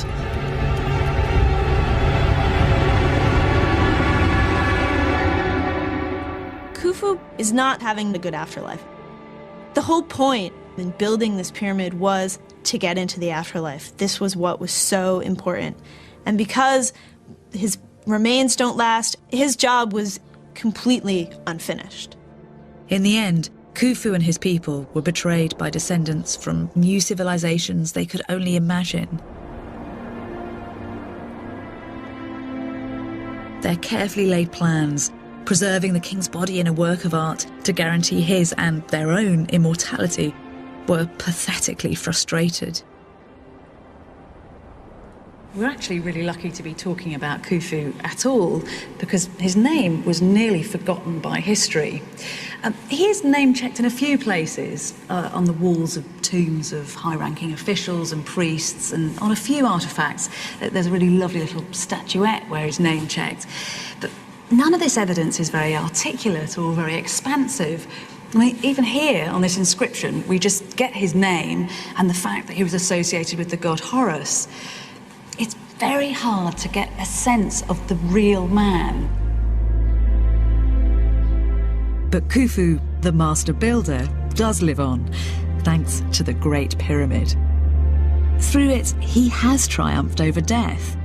Khufu is not having a good afterlife. The whole point in building this pyramid was to get into the afterlife. This was what was so important. And because his remains don't last, his job was completely unfinished. In the end, Khufu and his people were betrayed by descendants from new civilizations they could only imagine. Their carefully laid plans, preserving the king's body in a work of art to guarantee his and their own immortality, were pathetically frustrated. We're actually really lucky to be talking about Khufu at all, because his name was nearly forgotten by history. He is name-checked in a few places, on the walls of tombs of high-ranking officials and priests, and on a few artefacts. There's a really lovely little statuette where he's name-checked. But none of this evidence is very articulate or very expansive. I mean, even here on this inscription, we just get his name and the fact that he was associated with the god Horus. It's very hard to get a sense of the real man. But Khufu, the master builder, does live on, thanks to the Great Pyramid. Through it, he has triumphed over death.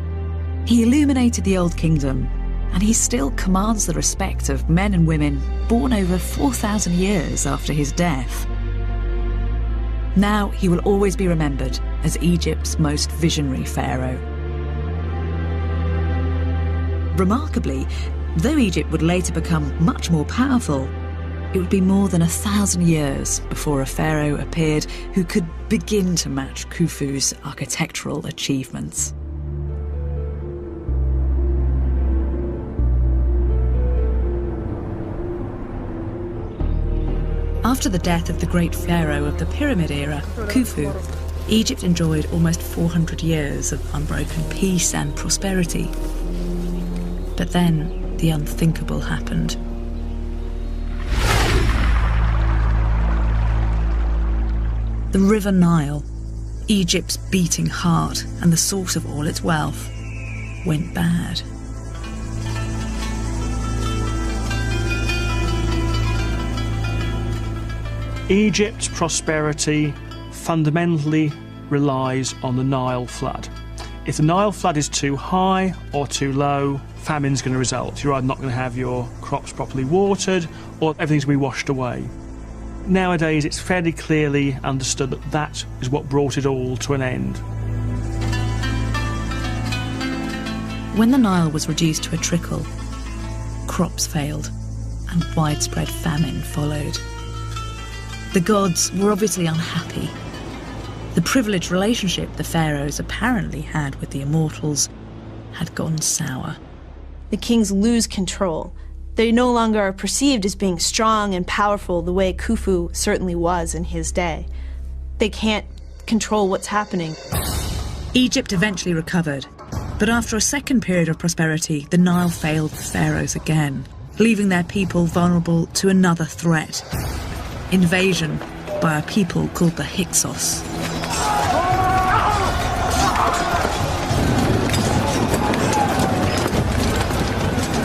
He illuminated the Old Kingdom, and he still commands the respect of men and women born over 4,000 years after his death. Now he will always be remembered as Egypt's most visionary pharaoh. Remarkably, though Egypt would later become much more powerful, it would be more than 1,000 years before a pharaoh appeared who could begin to match Khufu's architectural achievements. After the death of the great pharaoh of the Pyramid era, Khufu, Egypt enjoyed almost 400 years of unbroken peace and prosperity. But then the unthinkable happened. The River Nile, Egypt's beating heart and the source of all its wealth, went bad. Egypt's prosperity fundamentally relies on the Nile flood. If the Nile flood is too high or too low, famine's going to result. You're either not going to have your crops properly watered or everything's going to be washed away. Nowadays, it's fairly clearly understood that that is what brought it all to an end. When the Nile was reduced to a trickle, crops failed and widespread famine followed. The gods were obviously unhappy. The privileged relationship the pharaohs apparently had with the immortals had gone sour. The kings lose control. They no longer are perceived as being strong and powerful the way Khufu certainly was in his day. They can't control what's happening. Egypt eventually recovered, but after a second period of prosperity, the Nile failed the pharaohs again, leaving their people vulnerable to another threat: invasion by a people called the Hyksos.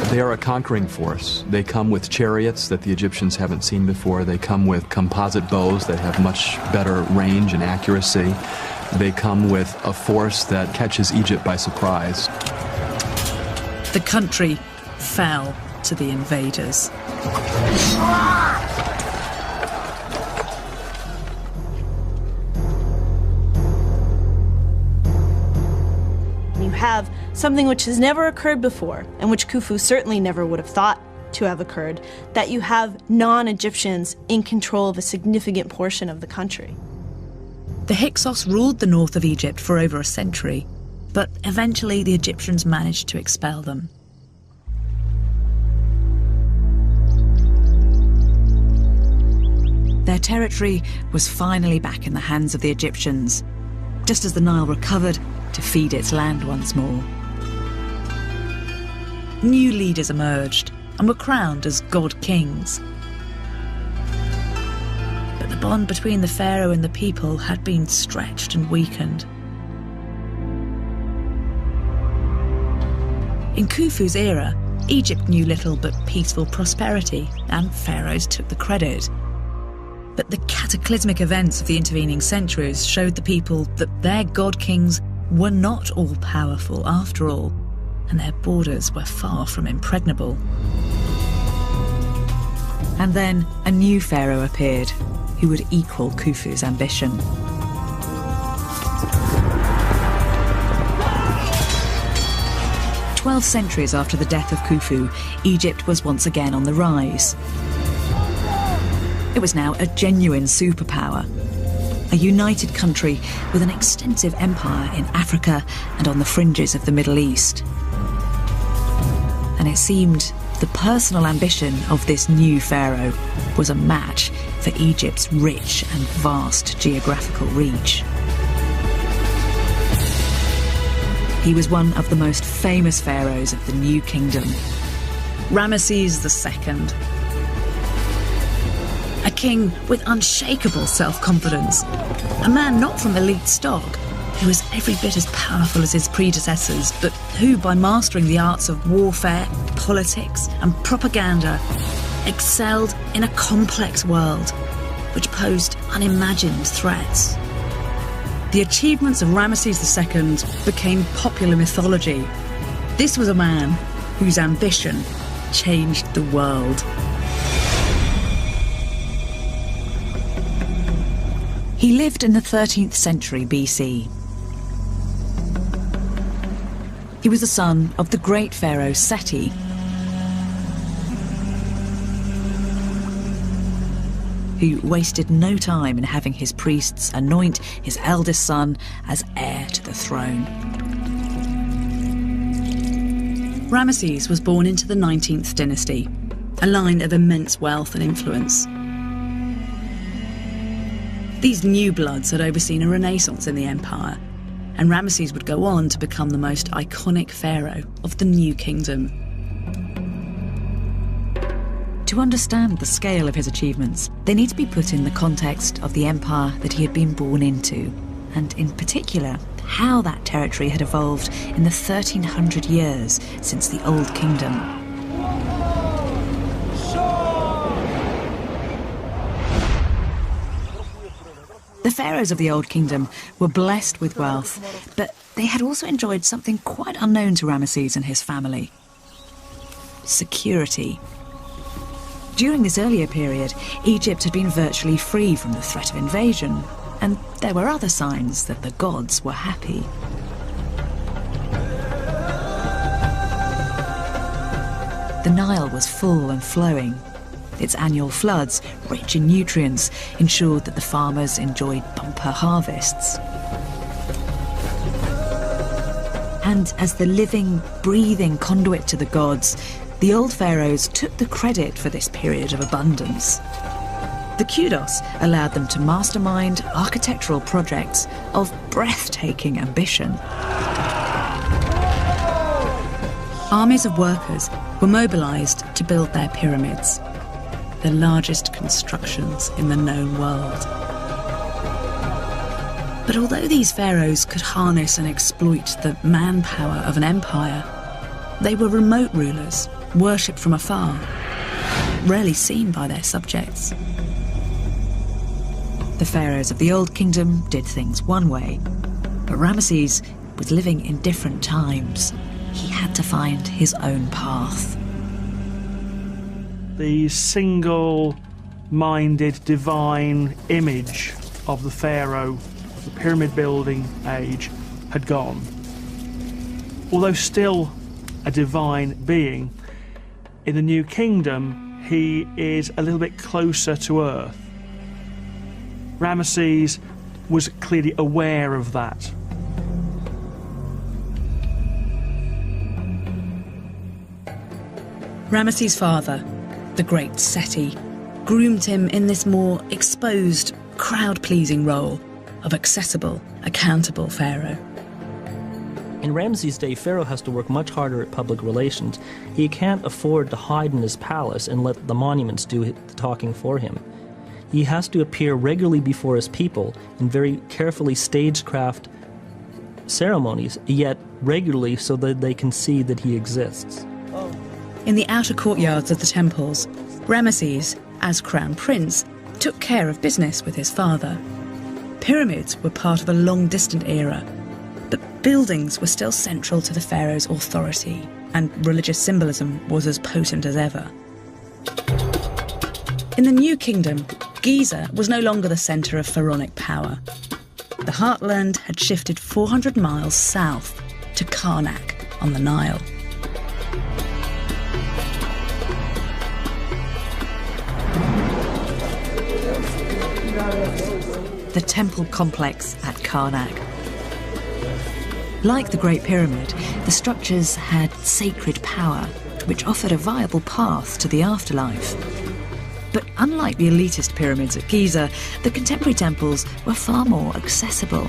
They are a conquering force. They come with chariots that the Egyptians haven't seen before. They come with composite bows that have much better range and accuracy. They come with a force that catches Egypt by surprise. The country fell to the invaders. You have something which has never occurred before, and which Khufu certainly never would have thought to have occurred, that you have non-Egyptians in control of a significant portion of the country. The Hyksos ruled the north of Egypt for over a century, but eventually the Egyptians managed to expel them. Their territory was finally back in the hands of the Egyptians, just as the Nile recovered to feed its land once more. New leaders emerged and were crowned as god-kings. But the bond between the pharaoh and the people had been stretched and weakened. In Khufu's era, Egypt knew little but peaceful prosperity, and pharaohs took the credit. But the cataclysmic events of the intervening centuries showed the people that their god-kings were not all-powerful after all, and their borders were far from impregnable. And then a new pharaoh appeared, who would equal Khufu's ambition. "12 centuries after the death of Khufu, Egypt was once again on the rise. It was now a genuine superpower, a united country with an extensive empire in Africa and on the fringes of the Middle East. And it seemed the personal ambition of this new pharaoh was a match for Egypt's rich and vast geographical reach. He was one of the most famous pharaohs of the New Kingdom, Ramesses II. A king with unshakable self-confidence, a man not from elite stock, who was every bit as powerful as his predecessors, but who, by mastering the arts of warfare, politics and propaganda, excelled in a complex world which posed unimagined threats. The achievements of Ramesses II became popular mythology. This was a man whose ambition changed the world. He lived in the 13th century BC. He was the son of the great pharaoh Seti, who wasted no time in having his priests anoint his eldest son as heir to the throne. Ramesses was born into the 19th dynasty, a line of immense wealth and influence. These new bloods had overseen a renaissance in the empire, and Ramesses would go on to become the most iconic pharaoh of the New Kingdom. To understand the scale of his achievements, they need to be put in the context of the empire that he had been born into, and in particular, how that territory had evolved in the 1300 years since the Old Kingdom. The pharaohs of the Old Kingdom were blessed with wealth, but they had also enjoyed something quite unknown to Ramesses and his family: security. During this earlier period, Egypt had been virtually free from the threat of invasion, and there were other signs that the gods were happy. The Nile was full and flowing. Its annual floods, rich in nutrients, ensured that the farmers enjoyed bumper harvests. And as the living, breathing conduit to the gods, the old pharaohs took the credit for this period of abundance. The kudos allowed them to mastermind architectural projects of breathtaking ambition. Armies of workers were mobilised to build their pyramids, the largest constructions in the known world. But although these pharaohs could harness and exploit the manpower of an empire, they were remote rulers, worshipped from afar, rarely seen by their subjects. The pharaohs of the Old Kingdom did things one way, but Ramesses was living in different times. He had to find his own path. The single-minded divine image of the pharaoh of the pyramid building age had gone. Although still a divine being, in the New Kingdom he is a little bit closer to earth. Ramesses was clearly aware of that. Ramesses' father, the great Seti, groomed him in this more exposed, crowd-pleasing role of accessible, accountable pharaoh. In Ramses' day, Pharaoh has to work much harder at public relations. He can't afford to hide in his palace and let the monuments do the talking for him. He has to appear regularly before his people in very carefully stagecraft ceremonies, yet regularly so that they can see that he exists. In the outer courtyards of the temples, Ramesses, as crown prince, took care of business with his father. Pyramids were part of a long-distant era, but buildings were still central to the pharaoh's authority, and religious symbolism was as potent as ever. In the New Kingdom, Giza was no longer the centre of pharaonic power. The heartland had shifted 400 miles south to Karnak on the Nile. The temple complex at Karnak. Like the Great Pyramid, the structures had sacred power, which offered a viable path to the afterlife. But unlike the elitist pyramids at Giza, the contemporary temples were far more accessible.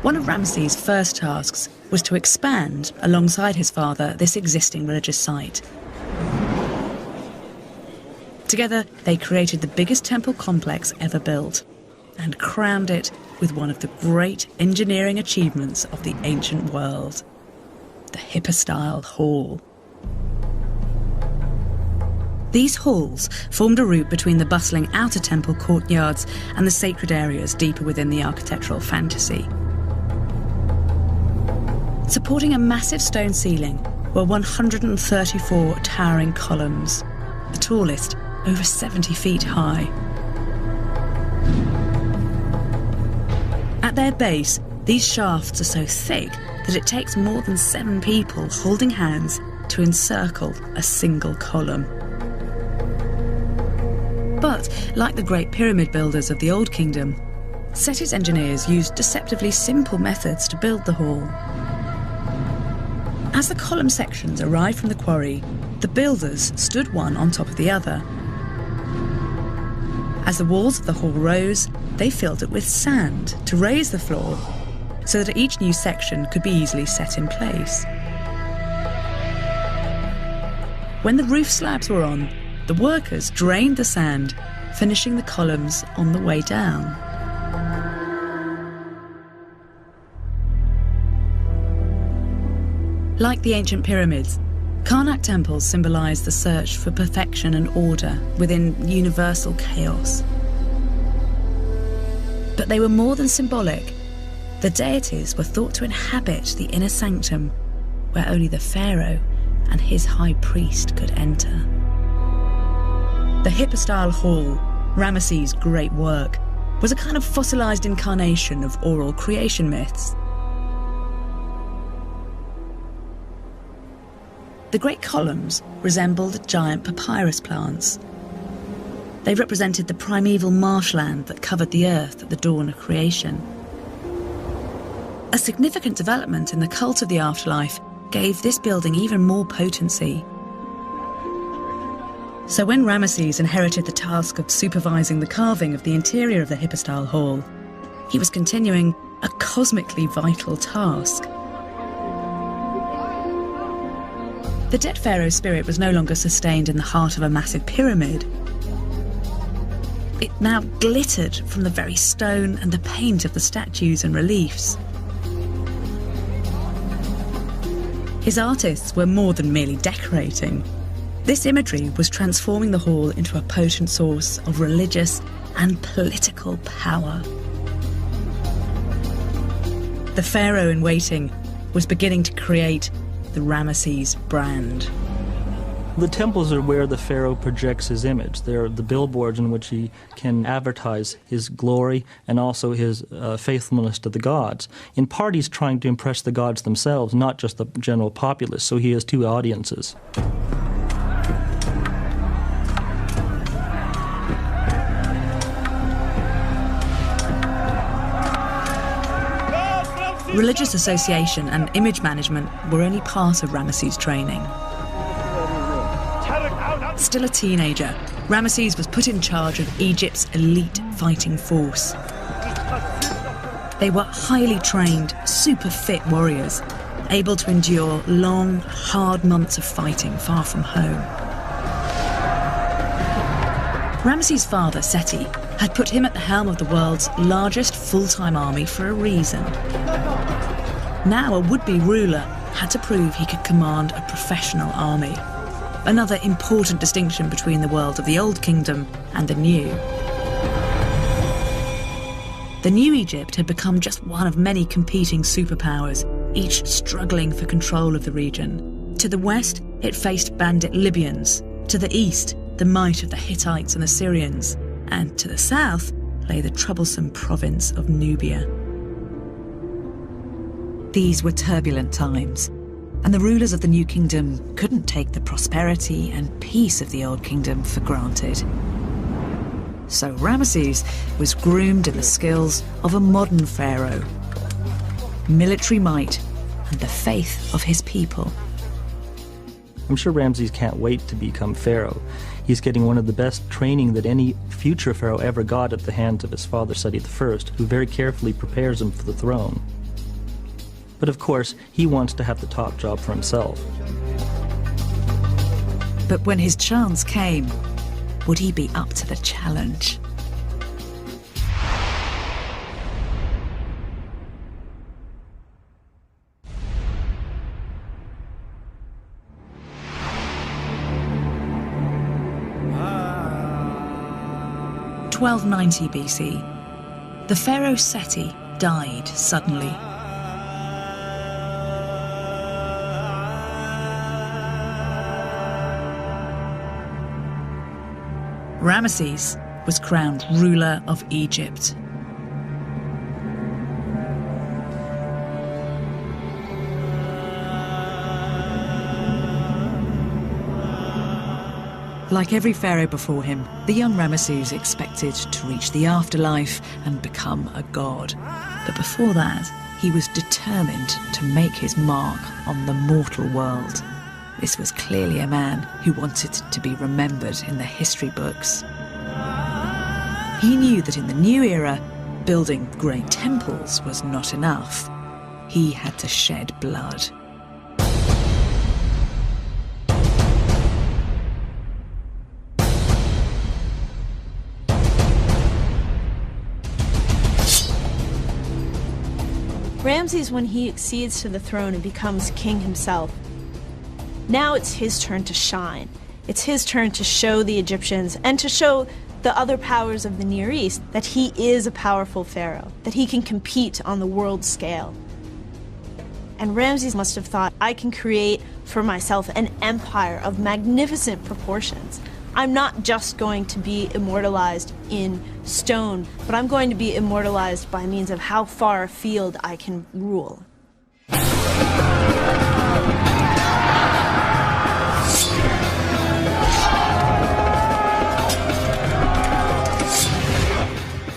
One of Ramesses' first tasks was to expand, alongside his father, this existing religious site. Together, they created the biggest temple complex ever built and crowned it with one of the great engineering achievements of the ancient world, the hypostyle hall. These halls formed a route between the bustling outer temple courtyards and the sacred areas deeper within the architectural fantasy. Supporting a massive stone ceiling were 134 towering columns, the tallest over 70 feet high. At their base, these shafts are so thick that it takes more than 7 people holding hands to encircle a single column. But, like the Great Pyramid builders of the Old Kingdom, Seti's engineers used deceptively simple methods to build the hall. As the column sections arrived from the quarry, the builders stood one on top of the other. As the walls of the hall rose, they filled it with sand to raise the floor so that each new section could be easily set in place. When the roof slabs were on, the workers drained the sand, finishing the columns on the way down. Like the ancient pyramids, Karnak temples symbolise the search for perfection and order within universal chaos. But they were more than symbolic. The deities were thought to inhabit the inner sanctum, where only the pharaoh and his high priest could enter. The hypostyle hall, Ramesses' great work, was a kind of fossilised incarnation of oral creation myths. The great columns resembled giant papyrus plants. They represented the primeval marshland that covered the earth at the dawn of creation. A significant development in the cult of the afterlife gave this building even more potency. So when Ramesses inherited the task of supervising the carving of the interior of the hypostyle hall, he was continuing a cosmically vital task. The dead pharaoh's spirit was no longer sustained in the heart of a massive pyramid. It now glittered from the very stone and the paint of the statues and reliefs. His artists were more than merely decorating. This imagery was transforming the hall into a potent source of religious and political power. The pharaoh in waiting was beginning to create the Ramesses brand. The temples are where the pharaoh projects his image. They're the billboards in which he can advertise his glory and also his faithfulness to the gods. In part, he's trying to impress the gods themselves, not just the general populace, so he has two audiences. Religious association and image management were only part of Ramesses' training. Still a teenager, Ramesses was put in charge of Egypt's elite fighting force. They were highly trained, super fit warriors, able to endure long, hard months of fighting far from home. Ramesses' father, Seti, had put him at the helm of the world's largest full-time army for a reason. Now a would-be ruler had to prove he could command a professional army. Another important distinction between the world of the Old Kingdom and the New. The New Egypt had become just one of many competing superpowers, each struggling for control of the region. To the west, it faced bandit Libyans. To the east, the might of the Hittites and Assyrians. And to the south lay the troublesome province of Nubia. These were turbulent times, and the rulers of the New Kingdom couldn't take the prosperity and peace of the Old Kingdom for granted. So Ramesses was groomed in the skills of a modern pharaoh, military might and the faith of his people. I'm sure Ramses can't wait to become pharaoh. He's getting one of the best training that any future pharaoh ever got at the hands of his father Seti I, who very carefully prepares him for the throne. But of course, he wants to have the top job for himself. But when his chance came, would he be up to the challenge? In 1290 BC, the pharaoh Seti died suddenly. Ramesses was crowned ruler of Egypt. Like every pharaoh before him, the young Ramesses expected to reach the afterlife and become a god. But before that, he was determined to make his mark on the mortal world. This was clearly a man who wanted to be remembered in the history books. He knew that in the new era, building great temples was not enough. He had to shed blood. Ramses, when he accedes to the throne and becomes king himself, now it's his turn to shine. It's his turn to show the Egyptians and to show the other powers of the Near East that he is a powerful pharaoh, that he can compete on the world scale. And Ramses must have thought, I can create for myself an empire of magnificent proportions. I'm not just going to be immortalized in stone, but I'm going to be immortalized by means of how far afield I can rule.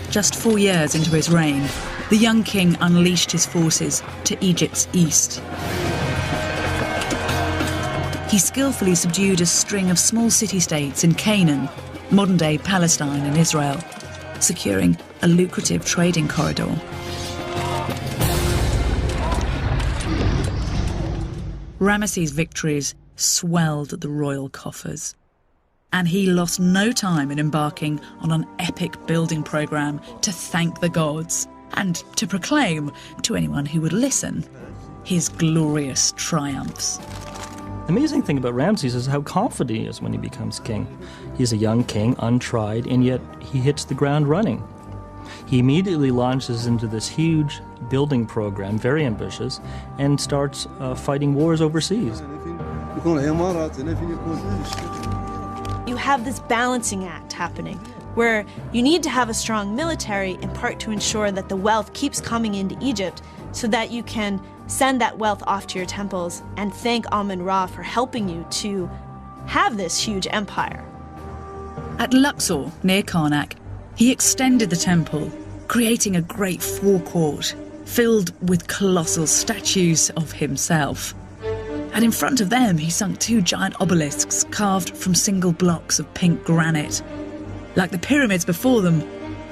Just 4 years into his reign, the young king unleashed his forces to Egypt's east. He skillfully subdued a string of small city-states in Canaan, modern-day Palestine and Israel, securing a lucrative trading corridor. Ramesses' victories swelled the royal coffers, and he lost no time in embarking on an epic building programme to thank the gods and to proclaim, to anyone who would listen, his glorious triumphs. The amazing thing about Ramses is how confident he is when he becomes king. He's a young king, untried, and yet he hits the ground running. He immediately launches into this huge building program, very ambitious, and starts fighting wars overseas. You have this balancing act happening, where you need to have a strong military, in part to ensure that the wealth keeps coming into Egypt, so that you can send that wealth off to your temples and thank Amun-Ra for helping you to have this huge empire. At Luxor, near Karnak, he extended the temple, creating a great forecourt filled with colossal statues of himself. And in front of them, he sunk 2 giant obelisks carved from single blocks of pink granite. Like the pyramids before them,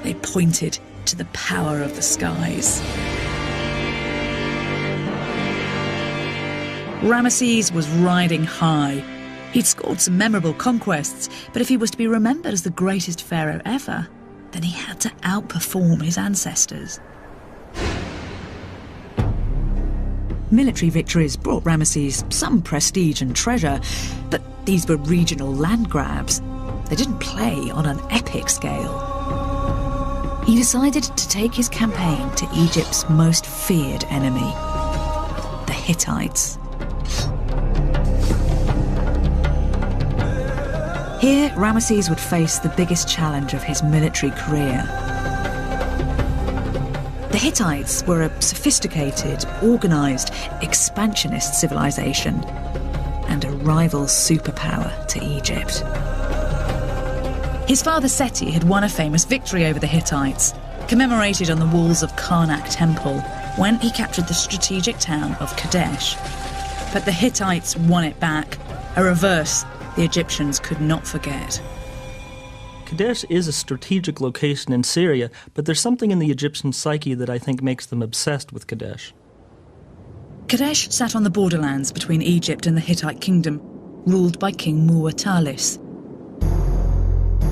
they pointed to the power of the skies. Ramesses was riding high. He'd scored some memorable conquests, but if he was to be remembered as the greatest pharaoh ever, then he had to outperform his ancestors. Military victories brought Ramesses some prestige and treasure, but these were regional land grabs. They didn't play on an epic scale. He decided to take his campaign to Egypt's most feared enemy, the Hittites. Here, Ramesses would face the biggest challenge of his military career. The Hittites were a sophisticated, organised, expansionist civilization and a rival superpower to Egypt. His father Seti had won a famous victory over the Hittites, commemorated on the walls of Karnak Temple, when he captured the strategic town of Kadesh. But the Hittites won it back, a reverse the Egyptians could not forget. Kadesh is a strategic location in Syria, but there's something in the Egyptian psyche that I think makes them obsessed with Kadesh. Kadesh sat on the borderlands between Egypt and the Hittite kingdom, ruled by King Muwatallis.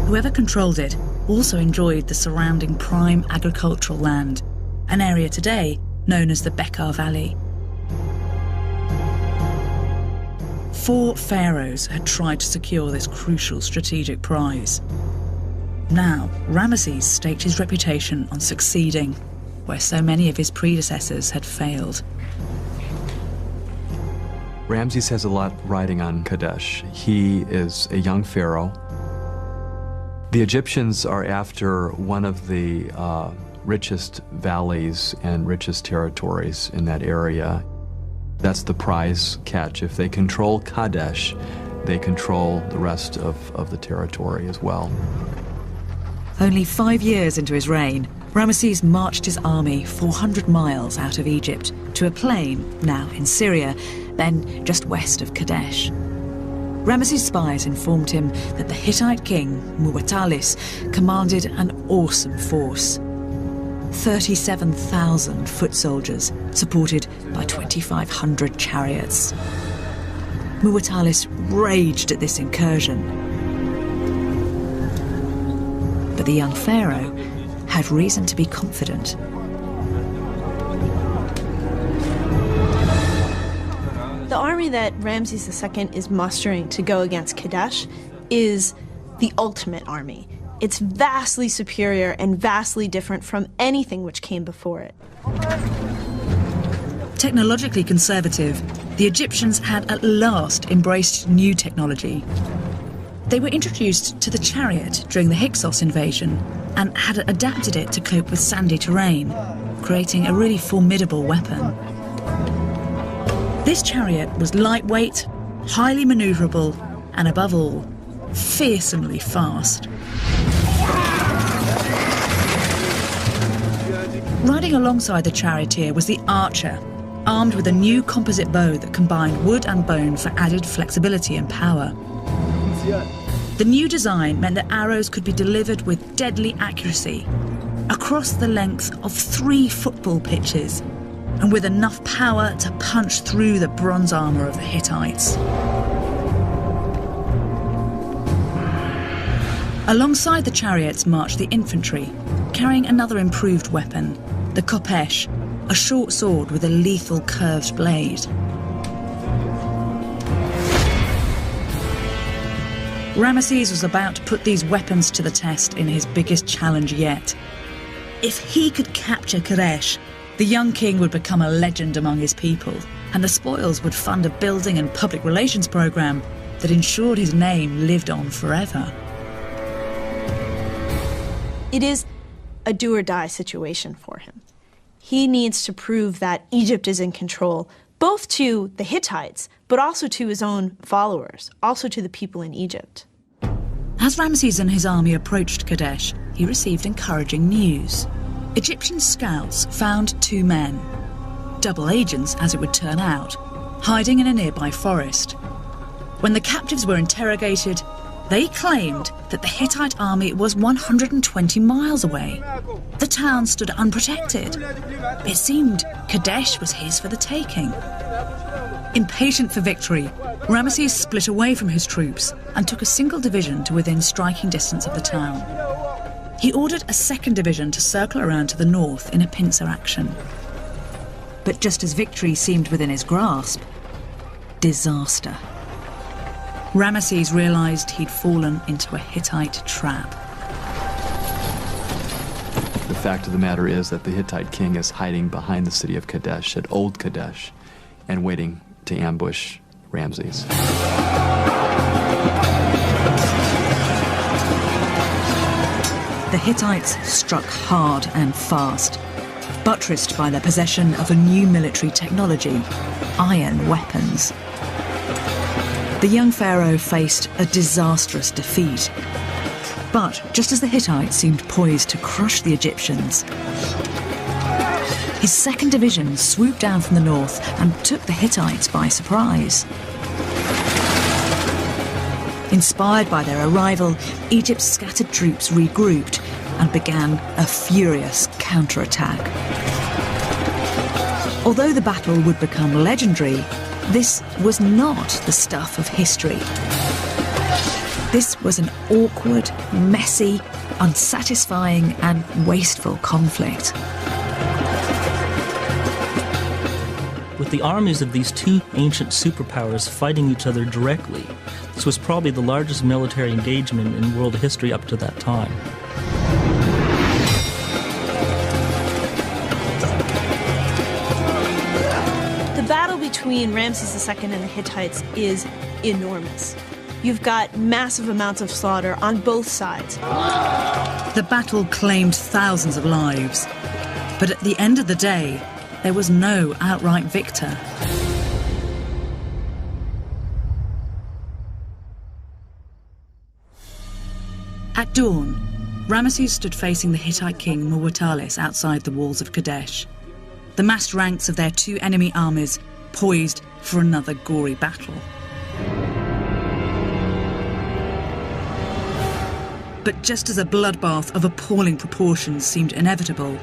Whoever controlled it also enjoyed the surrounding prime agricultural land, an area today known as the Bekaa Valley. 4 pharaohs had tried to secure this crucial strategic prize. Now, Ramesses staked his reputation on succeeding where so many of his predecessors had failed. Ramses has a lot riding on Kadesh. He is a young pharaoh. The Egyptians are after one of the richest valleys and richest territories in that area. That's the prize catch. If they control Kadesh, they control the rest of the territory as well. Only 5 years into his reign, Ramesses marched his army 400 miles out of Egypt to a plain, now in Syria, then just west of Kadesh. Ramesses' spies informed him that the Hittite king, Muwatallis, commanded an awesome force. 37,000 foot soldiers, supported by 2,500 chariots. Muwatallis raged at this incursion. But the young pharaoh had reason to be confident. The army that Ramses II is mustering to go against Kadesh is the ultimate army. It's vastly superior and vastly different from anything which came before it. Technologically conservative, the Egyptians had at last embraced new technology. They were introduced to the chariot during the Hyksos invasion and had adapted it to cope with sandy terrain, creating a really formidable weapon. This chariot was lightweight, highly manoeuvrable, and above all, fearsomely fast. Riding alongside the charioteer was the archer, armed with a new composite bow that combined wood and bone for added flexibility and power. The new design meant that arrows could be delivered with deadly accuracy across the length of 3 football pitches and with enough power to punch through the bronze armour of the Hittites. Alongside the chariots marched the infantry, carrying another improved weapon, the khopesh, a short sword with a lethal curved blade. Ramesses was about to put these weapons to the test in his biggest challenge yet. If he could capture Kadesh, the young king would become a legend among his people, and the spoils would fund a building and public relations programme that ensured his name lived on forever. It is a do-or-die situation for him. He needs to prove that Egypt is in control, both to the Hittites, but also to his own followers, also to the people in Egypt. As Ramesses and his army approached Kadesh, he received encouraging news. Egyptian scouts found 2 men, double agents as it would turn out, hiding in a nearby forest. When the captives were interrogated, they claimed that the Hittite army was 120 miles away. The town stood unprotected. It seemed Kadesh was his for the taking. Impatient for victory, Ramesses split away from his troops and took a single division to within striking distance of the town. He ordered a 2nd division to circle around to the north in a pincer action. But just as victory seemed within his grasp, disaster. Ramesses realised he'd fallen into a Hittite trap. The fact of the matter is that the Hittite king is hiding behind the city of Kadesh, at Old Kadesh, and waiting to ambush Ramesses. The Hittites struck hard and fast, buttressed by their possession of a new military technology, iron weapons. The young pharaoh faced a disastrous defeat. But just as the Hittites seemed poised to crush the Egyptians, his 2nd division swooped down from the north and took the Hittites by surprise. Inspired by their arrival, Egypt's scattered troops regrouped and began a furious counterattack. Although the battle would become legendary, this was not the stuff of history. This was an awkward, messy, unsatisfying and wasteful conflict. With the armies of these 2 ancient superpowers fighting each other directly, this was probably the largest military engagement in world history up to that time. Between Ramses II and the Hittites is enormous. You've got massive amounts of slaughter on both sides. The battle claimed thousands of lives, but at the end of the day, there was no outright victor. At dawn, Ramesses stood facing the Hittite king Muwatallis outside the walls of Kadesh. The massed ranks of their 2 enemy armies poised for another gory battle. But just as a bloodbath of appalling proportions seemed inevitable,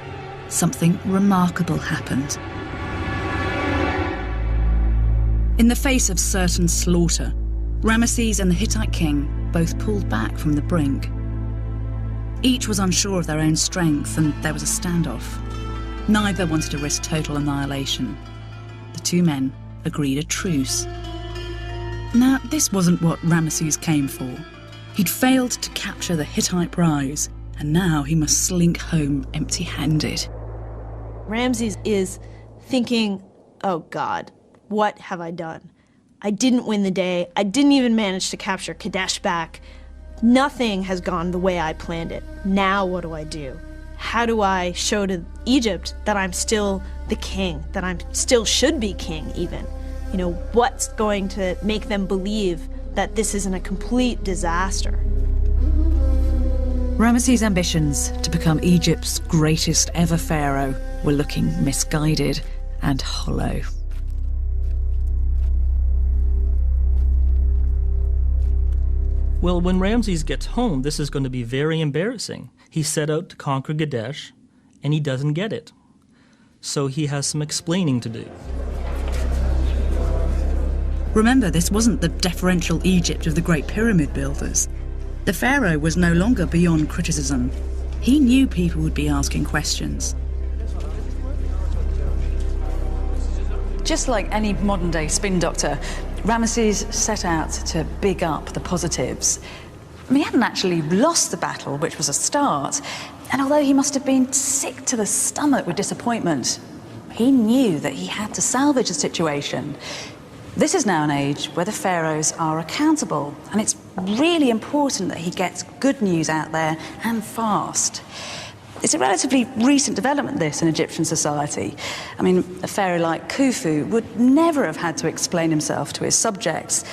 something remarkable happened. In the face of certain slaughter, Ramesses and the Hittite king both pulled back from the brink. Each was unsure of their own strength, and there was a standoff. Neither wanted to risk total annihilation. The 2 men agreed a truce. Now, this wasn't what Ramesses came for. He'd failed to capture the Hittite prize, and now he must slink home empty-handed. Ramesses is thinking, oh God, what have I done? I didn't win the day. I didn't even manage to capture Kadesh back. Nothing has gone the way I planned it. Now what do I do? How do I show to Egypt that I'm still the king, that I still should be king even? You know, what's going to make them believe that this isn't a complete disaster? Ramesses' ambitions to become Egypt's greatest ever pharaoh were looking misguided and hollow. Well, when Ramses gets home, this is going to be very embarrassing. He set out to conquer Kadesh, and he doesn't get it. So he has some explaining to do. Remember, this wasn't the deferential Egypt of the Great Pyramid builders. The pharaoh was no longer beyond criticism. He knew people would be asking questions. Just like any modern-day spin doctor, Ramesses set out to big up the positives. I mean, he hadn't actually lost the battle, which was a start, and although he must have been sick to the stomach with disappointment, he knew that he had to salvage the situation. This is now an age where the pharaohs are accountable, and it's really important that he gets good news out there and fast. It's a relatively recent development, this, in Egyptian society. I mean, a pharaoh like Khufu would never have had to explain himself to his subjects.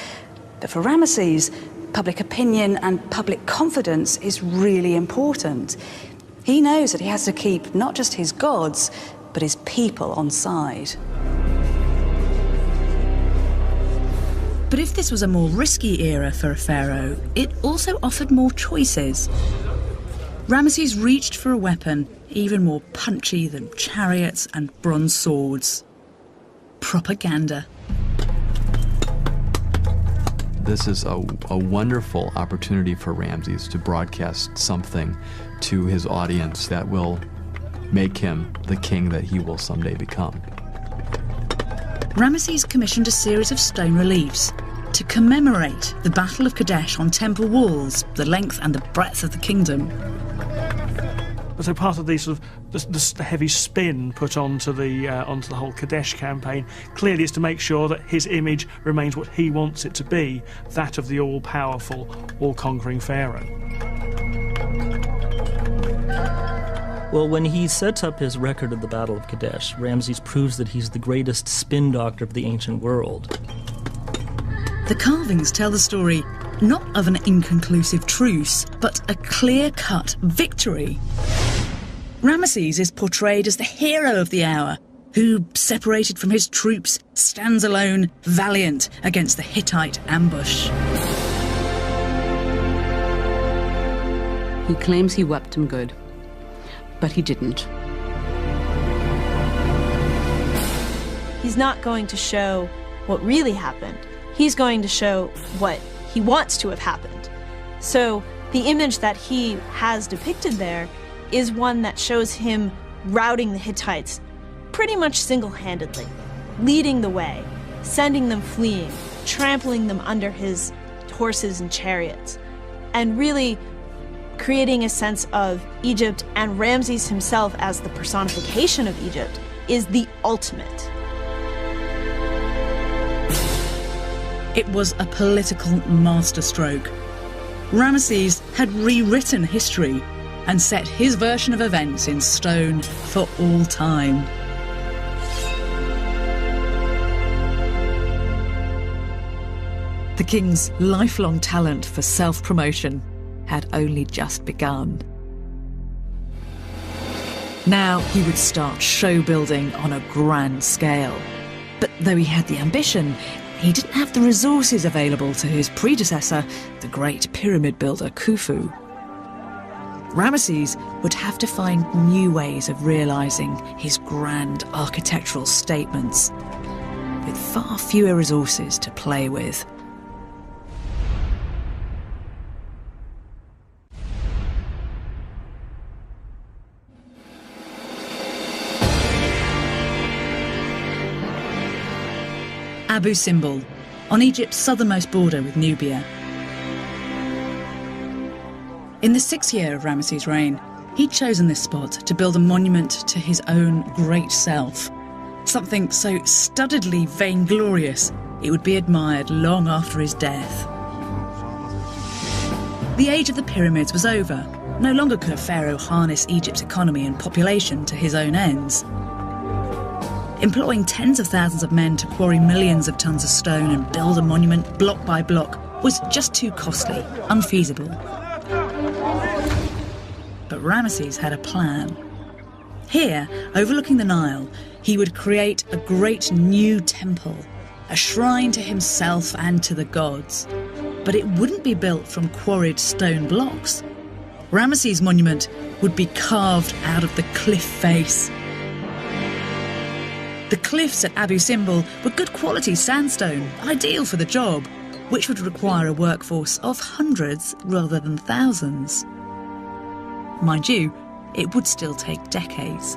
But for Ramesses, public opinion and public confidence is really important. He knows that he has to keep not just his gods, but his people on side. But if this was a more risky era for a pharaoh, it also offered more choices. Ramesses reached for a weapon even more punchy than chariots and bronze swords. Propaganda. This is a wonderful opportunity for Ramses to broadcast something to his audience that will make him the king that he will someday become. Ramesses commissioned a series of stone reliefs to commemorate the Battle of Kadesh on temple walls, the length and the breadth of the kingdom. So part of the sort of the heavy spin put onto the whole Kadesh campaign clearly is to make sure that his image remains what he wants it to be, that of the all-powerful, all-conquering pharaoh. Well, when he sets up his record of the Battle of Kadesh, Ramses proves that he's the greatest spin doctor of the ancient world. The carvings tell the story not of an inconclusive truce, but a clear-cut victory. Ramesses is portrayed as the hero of the hour, who, separated from his troops, stands alone, valiant against the Hittite ambush. He claims he wept him good, but he didn't. He's not going to show what really happened. He's going to show what he wants to have happened. So the image that he has depicted there is one that shows him routing the Hittites pretty much single-handedly, leading the way, sending them fleeing, trampling them under his horses and chariots, and really creating a sense of Egypt, and Ramses himself as the personification of Egypt is the ultimate. It was a political masterstroke. Ramesses had rewritten history and set his version of events in stone for all time. The king's lifelong talent for self-promotion had only just begun. Now he would start show building on a grand scale. But though he had the ambition, he didn't have the resources available to his predecessor, the great pyramid builder Khufu. Ramesses would have to find new ways of realising his grand architectural statements, with far fewer resources to play with. Abu Simbel, on Egypt's southernmost border with Nubia. In the 6th year of Ramesses' reign, he'd chosen this spot to build a monument to his own great self, something so studdedly vainglorious it would be admired long after his death. The age of the pyramids was over. No longer could a pharaoh harness Egypt's economy and population to his own ends. Employing tens of thousands of men to quarry millions of tons of stone and build a monument block by block was just too costly, unfeasible. But Ramesses had a plan. Here, overlooking the Nile, he would create a great new temple, a shrine to himself and to the gods. But it wouldn't be built from quarried stone blocks. Ramesses' monument would be carved out of the cliff face. The cliffs at Abu Simbel were good quality sandstone, ideal for the job, which would require a workforce of hundreds rather than thousands. Mind you, it would still take decades.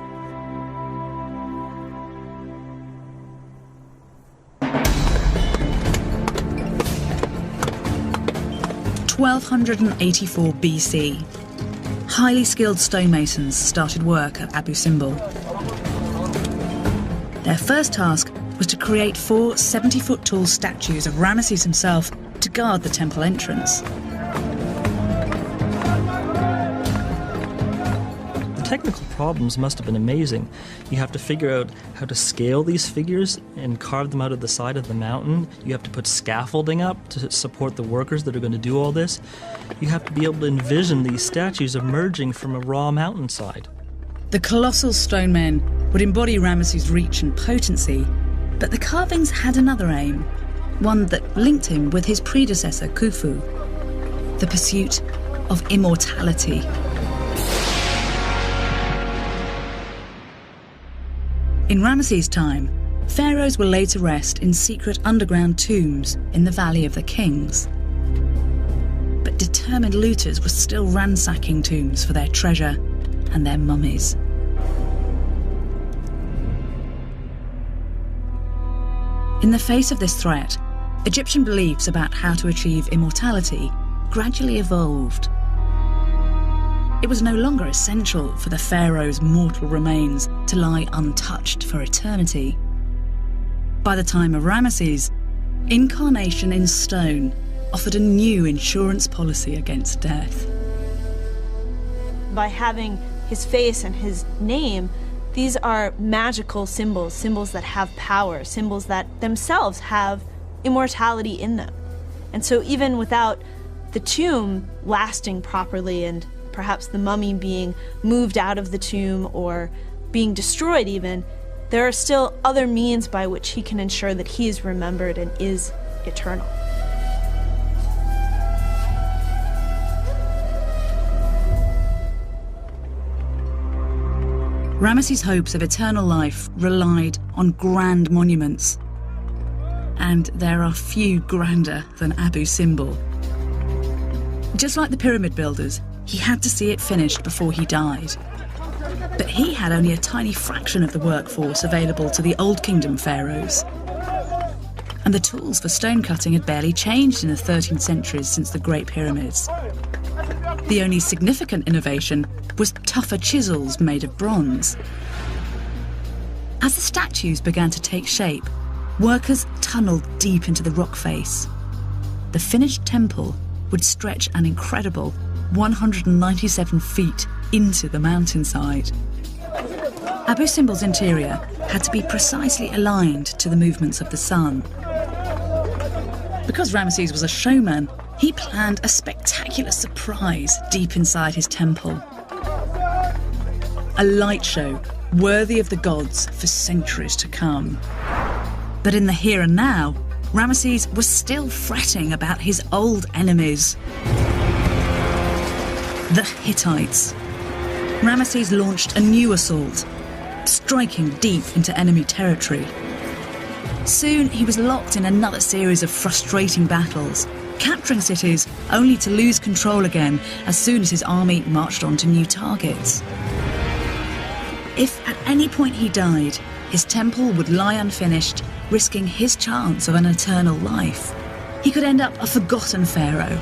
(1284 BC). Highly skilled stonemasons started work at Abu Simbel. Their first task was to create 4 70-foot tall statues of Ramesses himself to guard the temple entrance. The technical problems must have been amazing. You have to figure out how to scale these figures and carve them out of the side of the mountain. You have to put scaffolding up to support the workers that are going to do all this. You have to be able to envision these statues emerging from a raw mountainside. The colossal stone men would embody Ramesses' reach and potency, but the carvings had another aim, one that linked him with his predecessor Khufu: the pursuit of immortality. In Ramesses' time, pharaohs were laid to rest in secret underground tombs in the Valley of the Kings. But determined looters were still ransacking tombs for their treasure and their mummies. In the face of this threat, Egyptian beliefs about how to achieve immortality gradually evolved. It was no longer essential for the pharaoh's mortal remains to lie untouched for eternity. By the time of Ramesses, incarnation in stone offered a new insurance policy against death. By having his face and his name, these are magical symbols, symbols that have power, symbols that themselves have immortality in them. And so even without the tomb lasting properly and perhaps the mummy being moved out of the tomb or being destroyed even, there are still other means by which he can ensure that he is remembered and is eternal. Ramesses' hopes of eternal life relied on grand monuments. And there are few grander than Abu Simbel. Just like the pyramid builders, he had to see it finished before he died. But he had only a tiny fraction of the workforce available to the Old Kingdom pharaohs. And the tools for stone cutting had barely changed in the 13th century since the Great Pyramids. The only significant innovation was tougher chisels made of bronze. As the statues began to take shape, workers tunnelled deep into the rock face. The finished temple would stretch an incredible 197 feet into the mountainside. Abu Simbel's interior had to be precisely aligned to the movements of the sun. Because Ramesses was a showman, he planned a spectacular surprise deep inside his temple. A light show worthy of the gods for centuries to come. But in the here and now, Ramesses was still fretting about his old enemies. The Hittites. Ramesses launched a new assault, striking deep into enemy territory. Soon he was locked in another series of frustrating battles, capturing cities only to lose control again as soon as his army marched on to new targets. If at any point he died, his temple would lie unfinished, risking his chance of an eternal life. He could end up a forgotten pharaoh,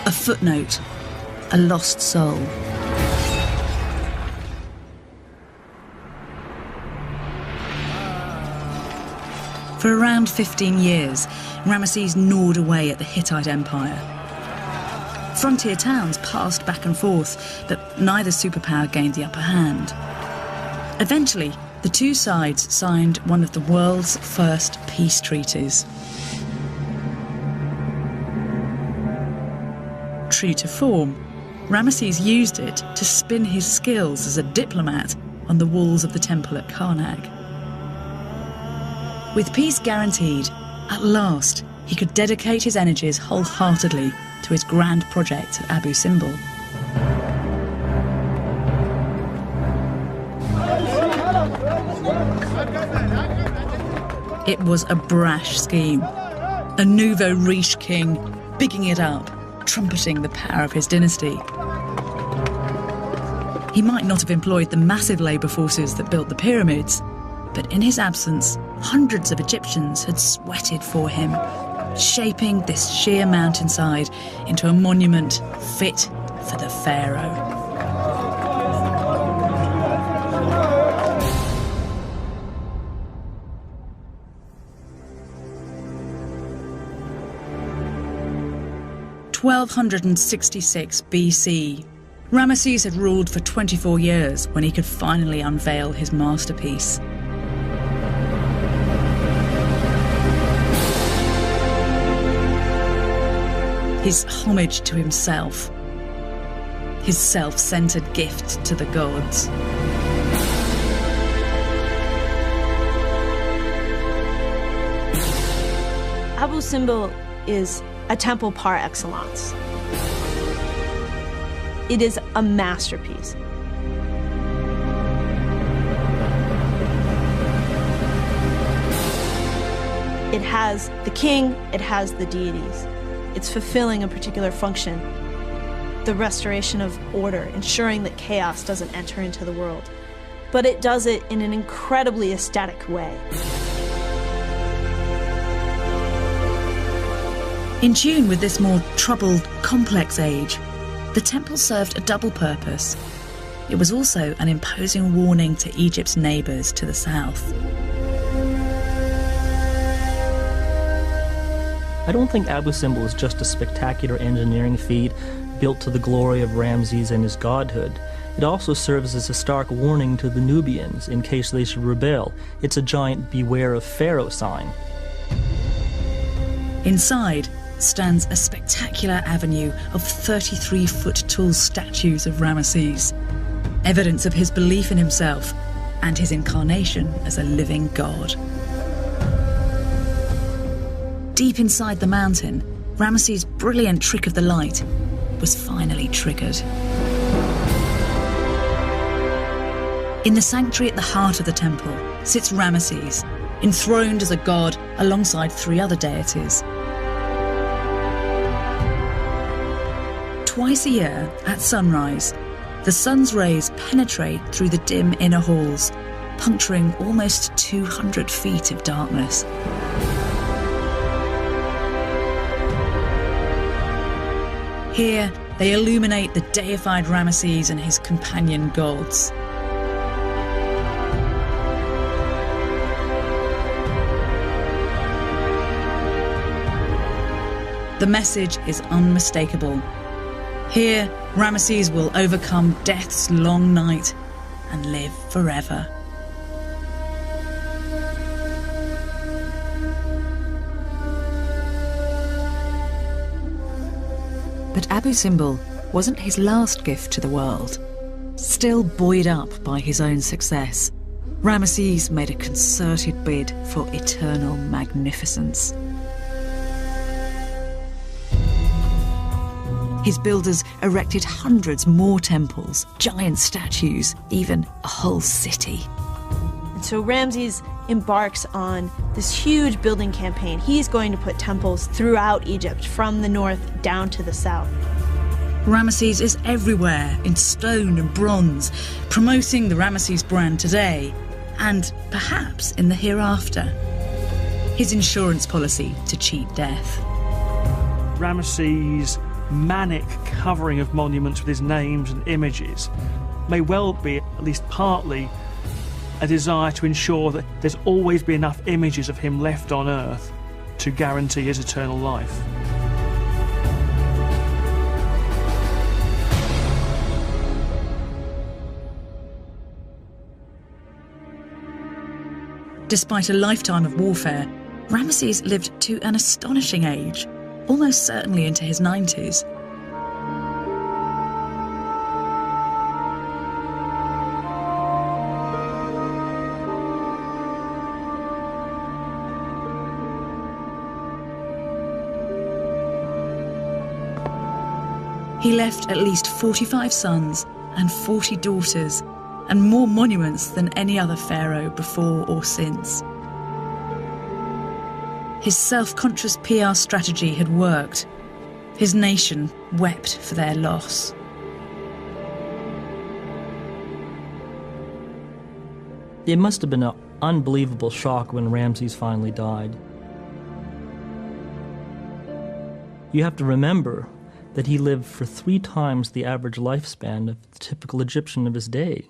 a footnote, a lost soul. For around 15 years, Ramesses gnawed away at the Hittite Empire. Frontier towns passed back and forth, but neither superpower gained the upper hand. Eventually, the two sides signed one of the world's first peace treaties. True to form, Ramesses used it to spin his skills as a diplomat on the walls of the temple at Karnak. With peace guaranteed, at last he could dedicate his energies wholeheartedly to his grand project at Abu Simbel. It was a brash scheme. A nouveau riche king, bigging it up, trumpeting the power of his dynasty. He might not have employed the massive labour forces that built the pyramids, but in his absence, hundreds of Egyptians had sweated for him, shaping this sheer mountainside into a monument fit for the pharaoh. (1266 BC). Ramesses had ruled for 24 years when he could finally unveil his masterpiece. His homage to himself, his self-centred gift to the gods. Abu Simbel is a temple par excellence. It is a masterpiece. It has the king, it has the deities. It's fulfilling a particular function, the restoration of order, ensuring that chaos doesn't enter into the world. But it does it in an incredibly aesthetic way. In tune with this more troubled, complex age, the temple served a double purpose. It was also an imposing warning to Egypt's neighbours to the south. I don't think Abu Simbel is just a spectacular engineering feat built to the glory of Ramses and his godhood. It also serves as a stark warning to the Nubians in case they should rebel. It's a giant beware of Pharaoh sign. Inside stands a spectacular avenue of 33-foot-tall statues of Ramesses, evidence of his belief in himself and his incarnation as a living god. Deep inside the mountain, Ramesses' brilliant trick of the light was finally triggered. In the sanctuary at the heart of the temple sits Ramesses, enthroned as a god alongside 3 other deities. Twice a year, at sunrise, the sun's rays penetrate through the dim inner halls, puncturing almost 200 feet of darkness. Here, they illuminate the deified Ramesses and his companion gods. The message is unmistakable. Here, Ramesses will overcome death's long night and live forever. But Abu Simbel wasn't his last gift to the world. Still buoyed up by his own success, Ramesses made a concerted bid for eternal magnificence. His builders erected hundreds more temples, giant statues, even a whole city. And so Ramses embarks on this huge building campaign. He's going to put temples throughout Egypt, from the north down to the south. Ramesses is everywhere, in stone and bronze, promoting the Ramesses brand today, and perhaps in the hereafter. His insurance policy to cheat death. Ramesses' manic covering of monuments with his names and images may well be, at least partly, a desire to ensure that there's always be enough images of him left on Earth to guarantee his eternal life. Despite a lifetime of warfare, Ramesses lived to an astonishing age, almost certainly into his 90s. He left at least 45 sons and 40 daughters, and more monuments than any other pharaoh before or since. His self-conscious PR strategy had worked. His nation wept for their loss. It must have been an unbelievable shock when Ramses finally died. You have to remember that he lived for 3 times the average lifespan of the typical Egyptian of his day.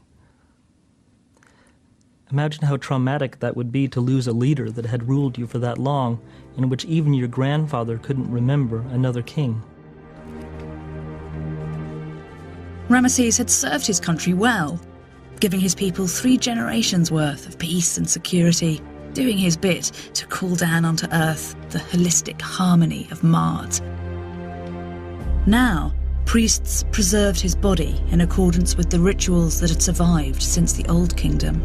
Imagine how traumatic that would be to lose a leader that had ruled you for that long, in which even your grandfather couldn't remember another king. Ramesses had served his country well, giving his people 3 generations' worth of peace and security, doing his bit to call down onto earth the holistic harmony of Maat. Now, priests preserved his body in accordance with the rituals that had survived since the Old Kingdom.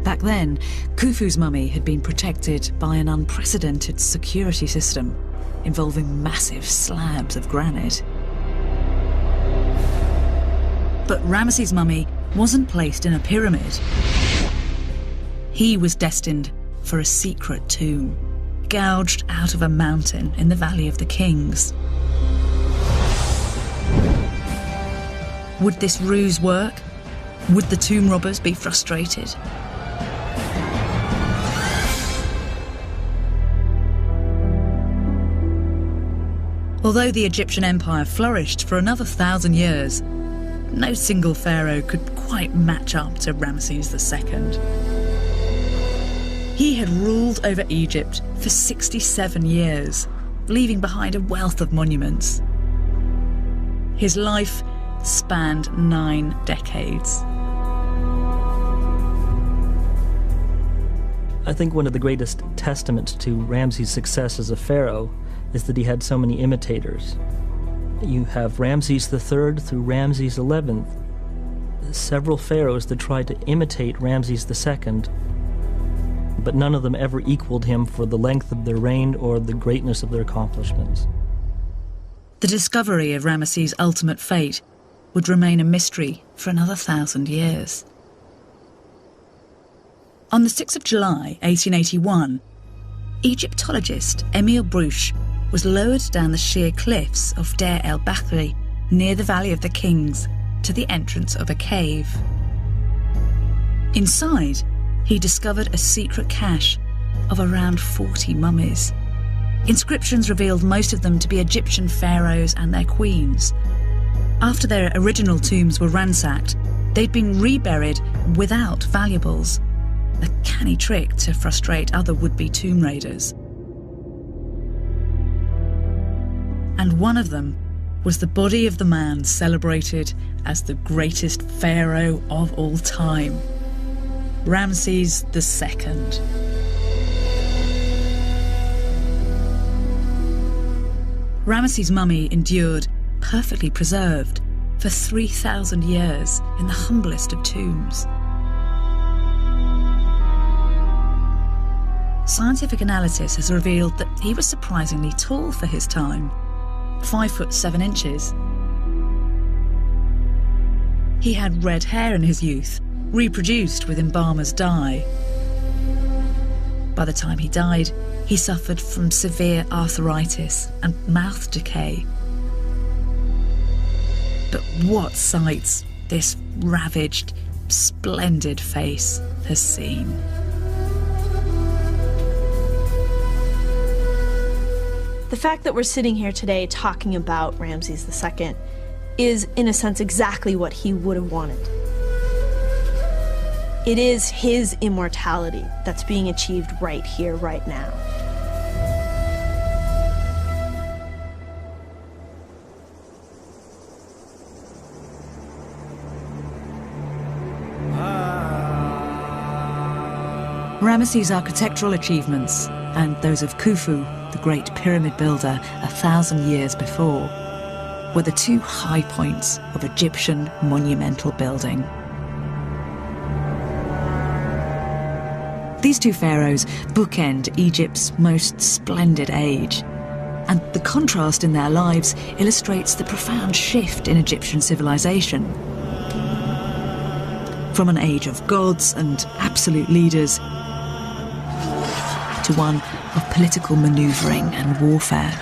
Back then, Khufu's mummy had been protected by an unprecedented security system involving massive slabs of granite. But Ramesses' mummy wasn't placed in a pyramid. He was destined for a secret tomb, gouged out of a mountain in the Valley of the Kings. Would this ruse work? Would the tomb robbers be frustrated? Although the Egyptian Empire flourished for another 1,000 years, no single pharaoh could quite match up to Ramesses II. He had ruled over Egypt for 67 years, leaving behind a wealth of monuments. His life spanned 9 decades. I think one of the greatest testaments to Ramses' success as a pharaoh is that he had so many imitators. You have Ramses III through Ramses XI, several pharaohs that tried to imitate Ramses II, but none of them ever equaled him for the length of their reign or the greatness of their accomplishments. The discovery of Ramesses' ultimate fate would remain a mystery for another 1,000 years. On the 6th of July, 1881, Egyptologist Emil Bruch was lowered down the sheer cliffs of Deir el-Bahri, near the Valley of the Kings, to the entrance of a cave. Inside, he discovered a secret cache of around 40 mummies. Inscriptions revealed most of them to be Egyptian pharaohs and their queens. After their original tombs were ransacked, they'd been reburied without valuables, a canny trick to frustrate other would-be tomb raiders. And one of them was the body of the man celebrated as the greatest pharaoh of all time, Ramses II. Ramesses' mummy endured, perfectly preserved, for 3,000 years in the humblest of tombs. Scientific analysis has revealed that he was surprisingly tall for his time, 5 foot 7 inches. He had red hair in his youth, reproduced with embalmer's dye. By the time he died, he suffered from severe arthritis and mouth decay. But what sights this ravaged, splendid face has seen. The fact that we're sitting here today talking about Ramses II is, in a sense, exactly what he would have wanted. It is his immortality that's being achieved right here, right now. Ramesses' architectural achievements, and those of Khufu, the great pyramid builder 1,000 years before, were the 2 high points of Egyptian monumental building. These 2 pharaohs bookend Egypt's most splendid age. And the contrast in their lives illustrates the profound shift in Egyptian civilization. From an age of gods and absolute leaders to one of political manoeuvring and warfare.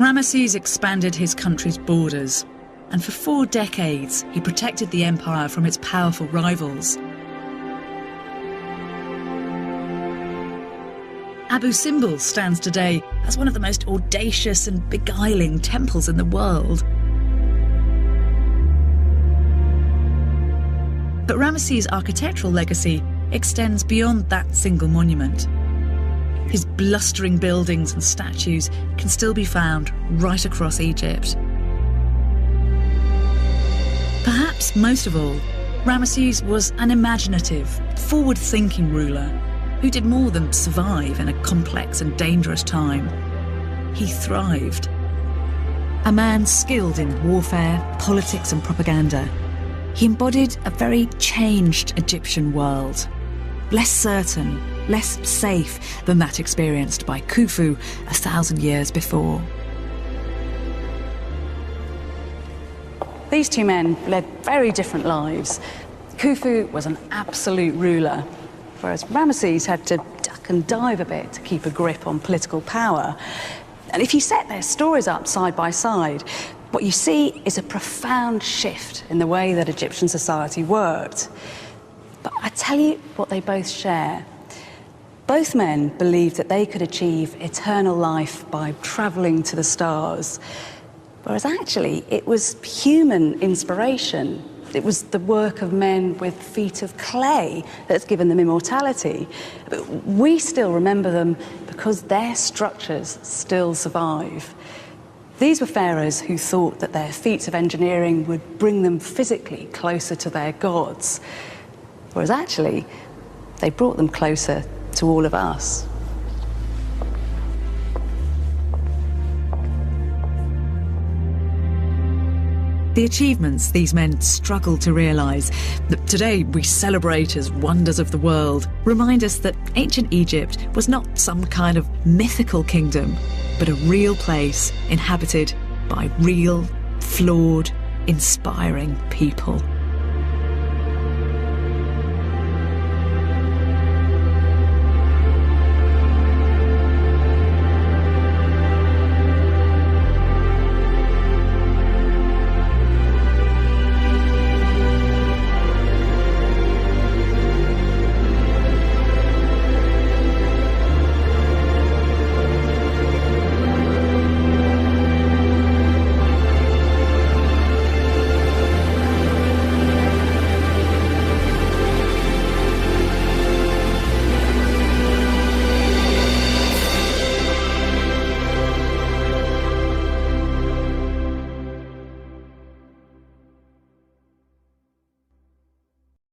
Ramesses expanded his country's borders, and for 4 decades he protected the empire from its powerful rivals. Abu Simbel stands today as one of the most audacious and beguiling temples in the world. But Ramesses' architectural legacy extends beyond that single monument. His blustering buildings and statues can still be found right across Egypt. Perhaps most of all, Ramesses was an imaginative, forward-thinking ruler who did more than survive in a complex and dangerous time. He thrived. A man skilled in warfare, politics and propaganda, he embodied a very changed Egyptian world, less certain, less safe than that experienced by Khufu 1,000 years before. These two men led very different lives. Khufu was an absolute ruler, whereas Ramesses had to duck and dive a bit to keep a grip on political power. And if you set their stories up side by side, what you see is a profound shift in the way that Egyptian society worked. But I tell you what they both share. Both men believed that they could achieve eternal life by travelling to the stars, whereas actually it was human inspiration. It was the work of men with feet of clay that's given them immortality. But we still remember them because their structures still survive. These were pharaohs who thought that their feats of engineering would bring them physically closer to their gods, whereas actually they brought them closer to all of us. The achievements these men struggled to realise, that today we celebrate as wonders of the world, remind us that ancient Egypt was not some kind of mythical kingdom, but a real place inhabited by real, flawed, inspiring people.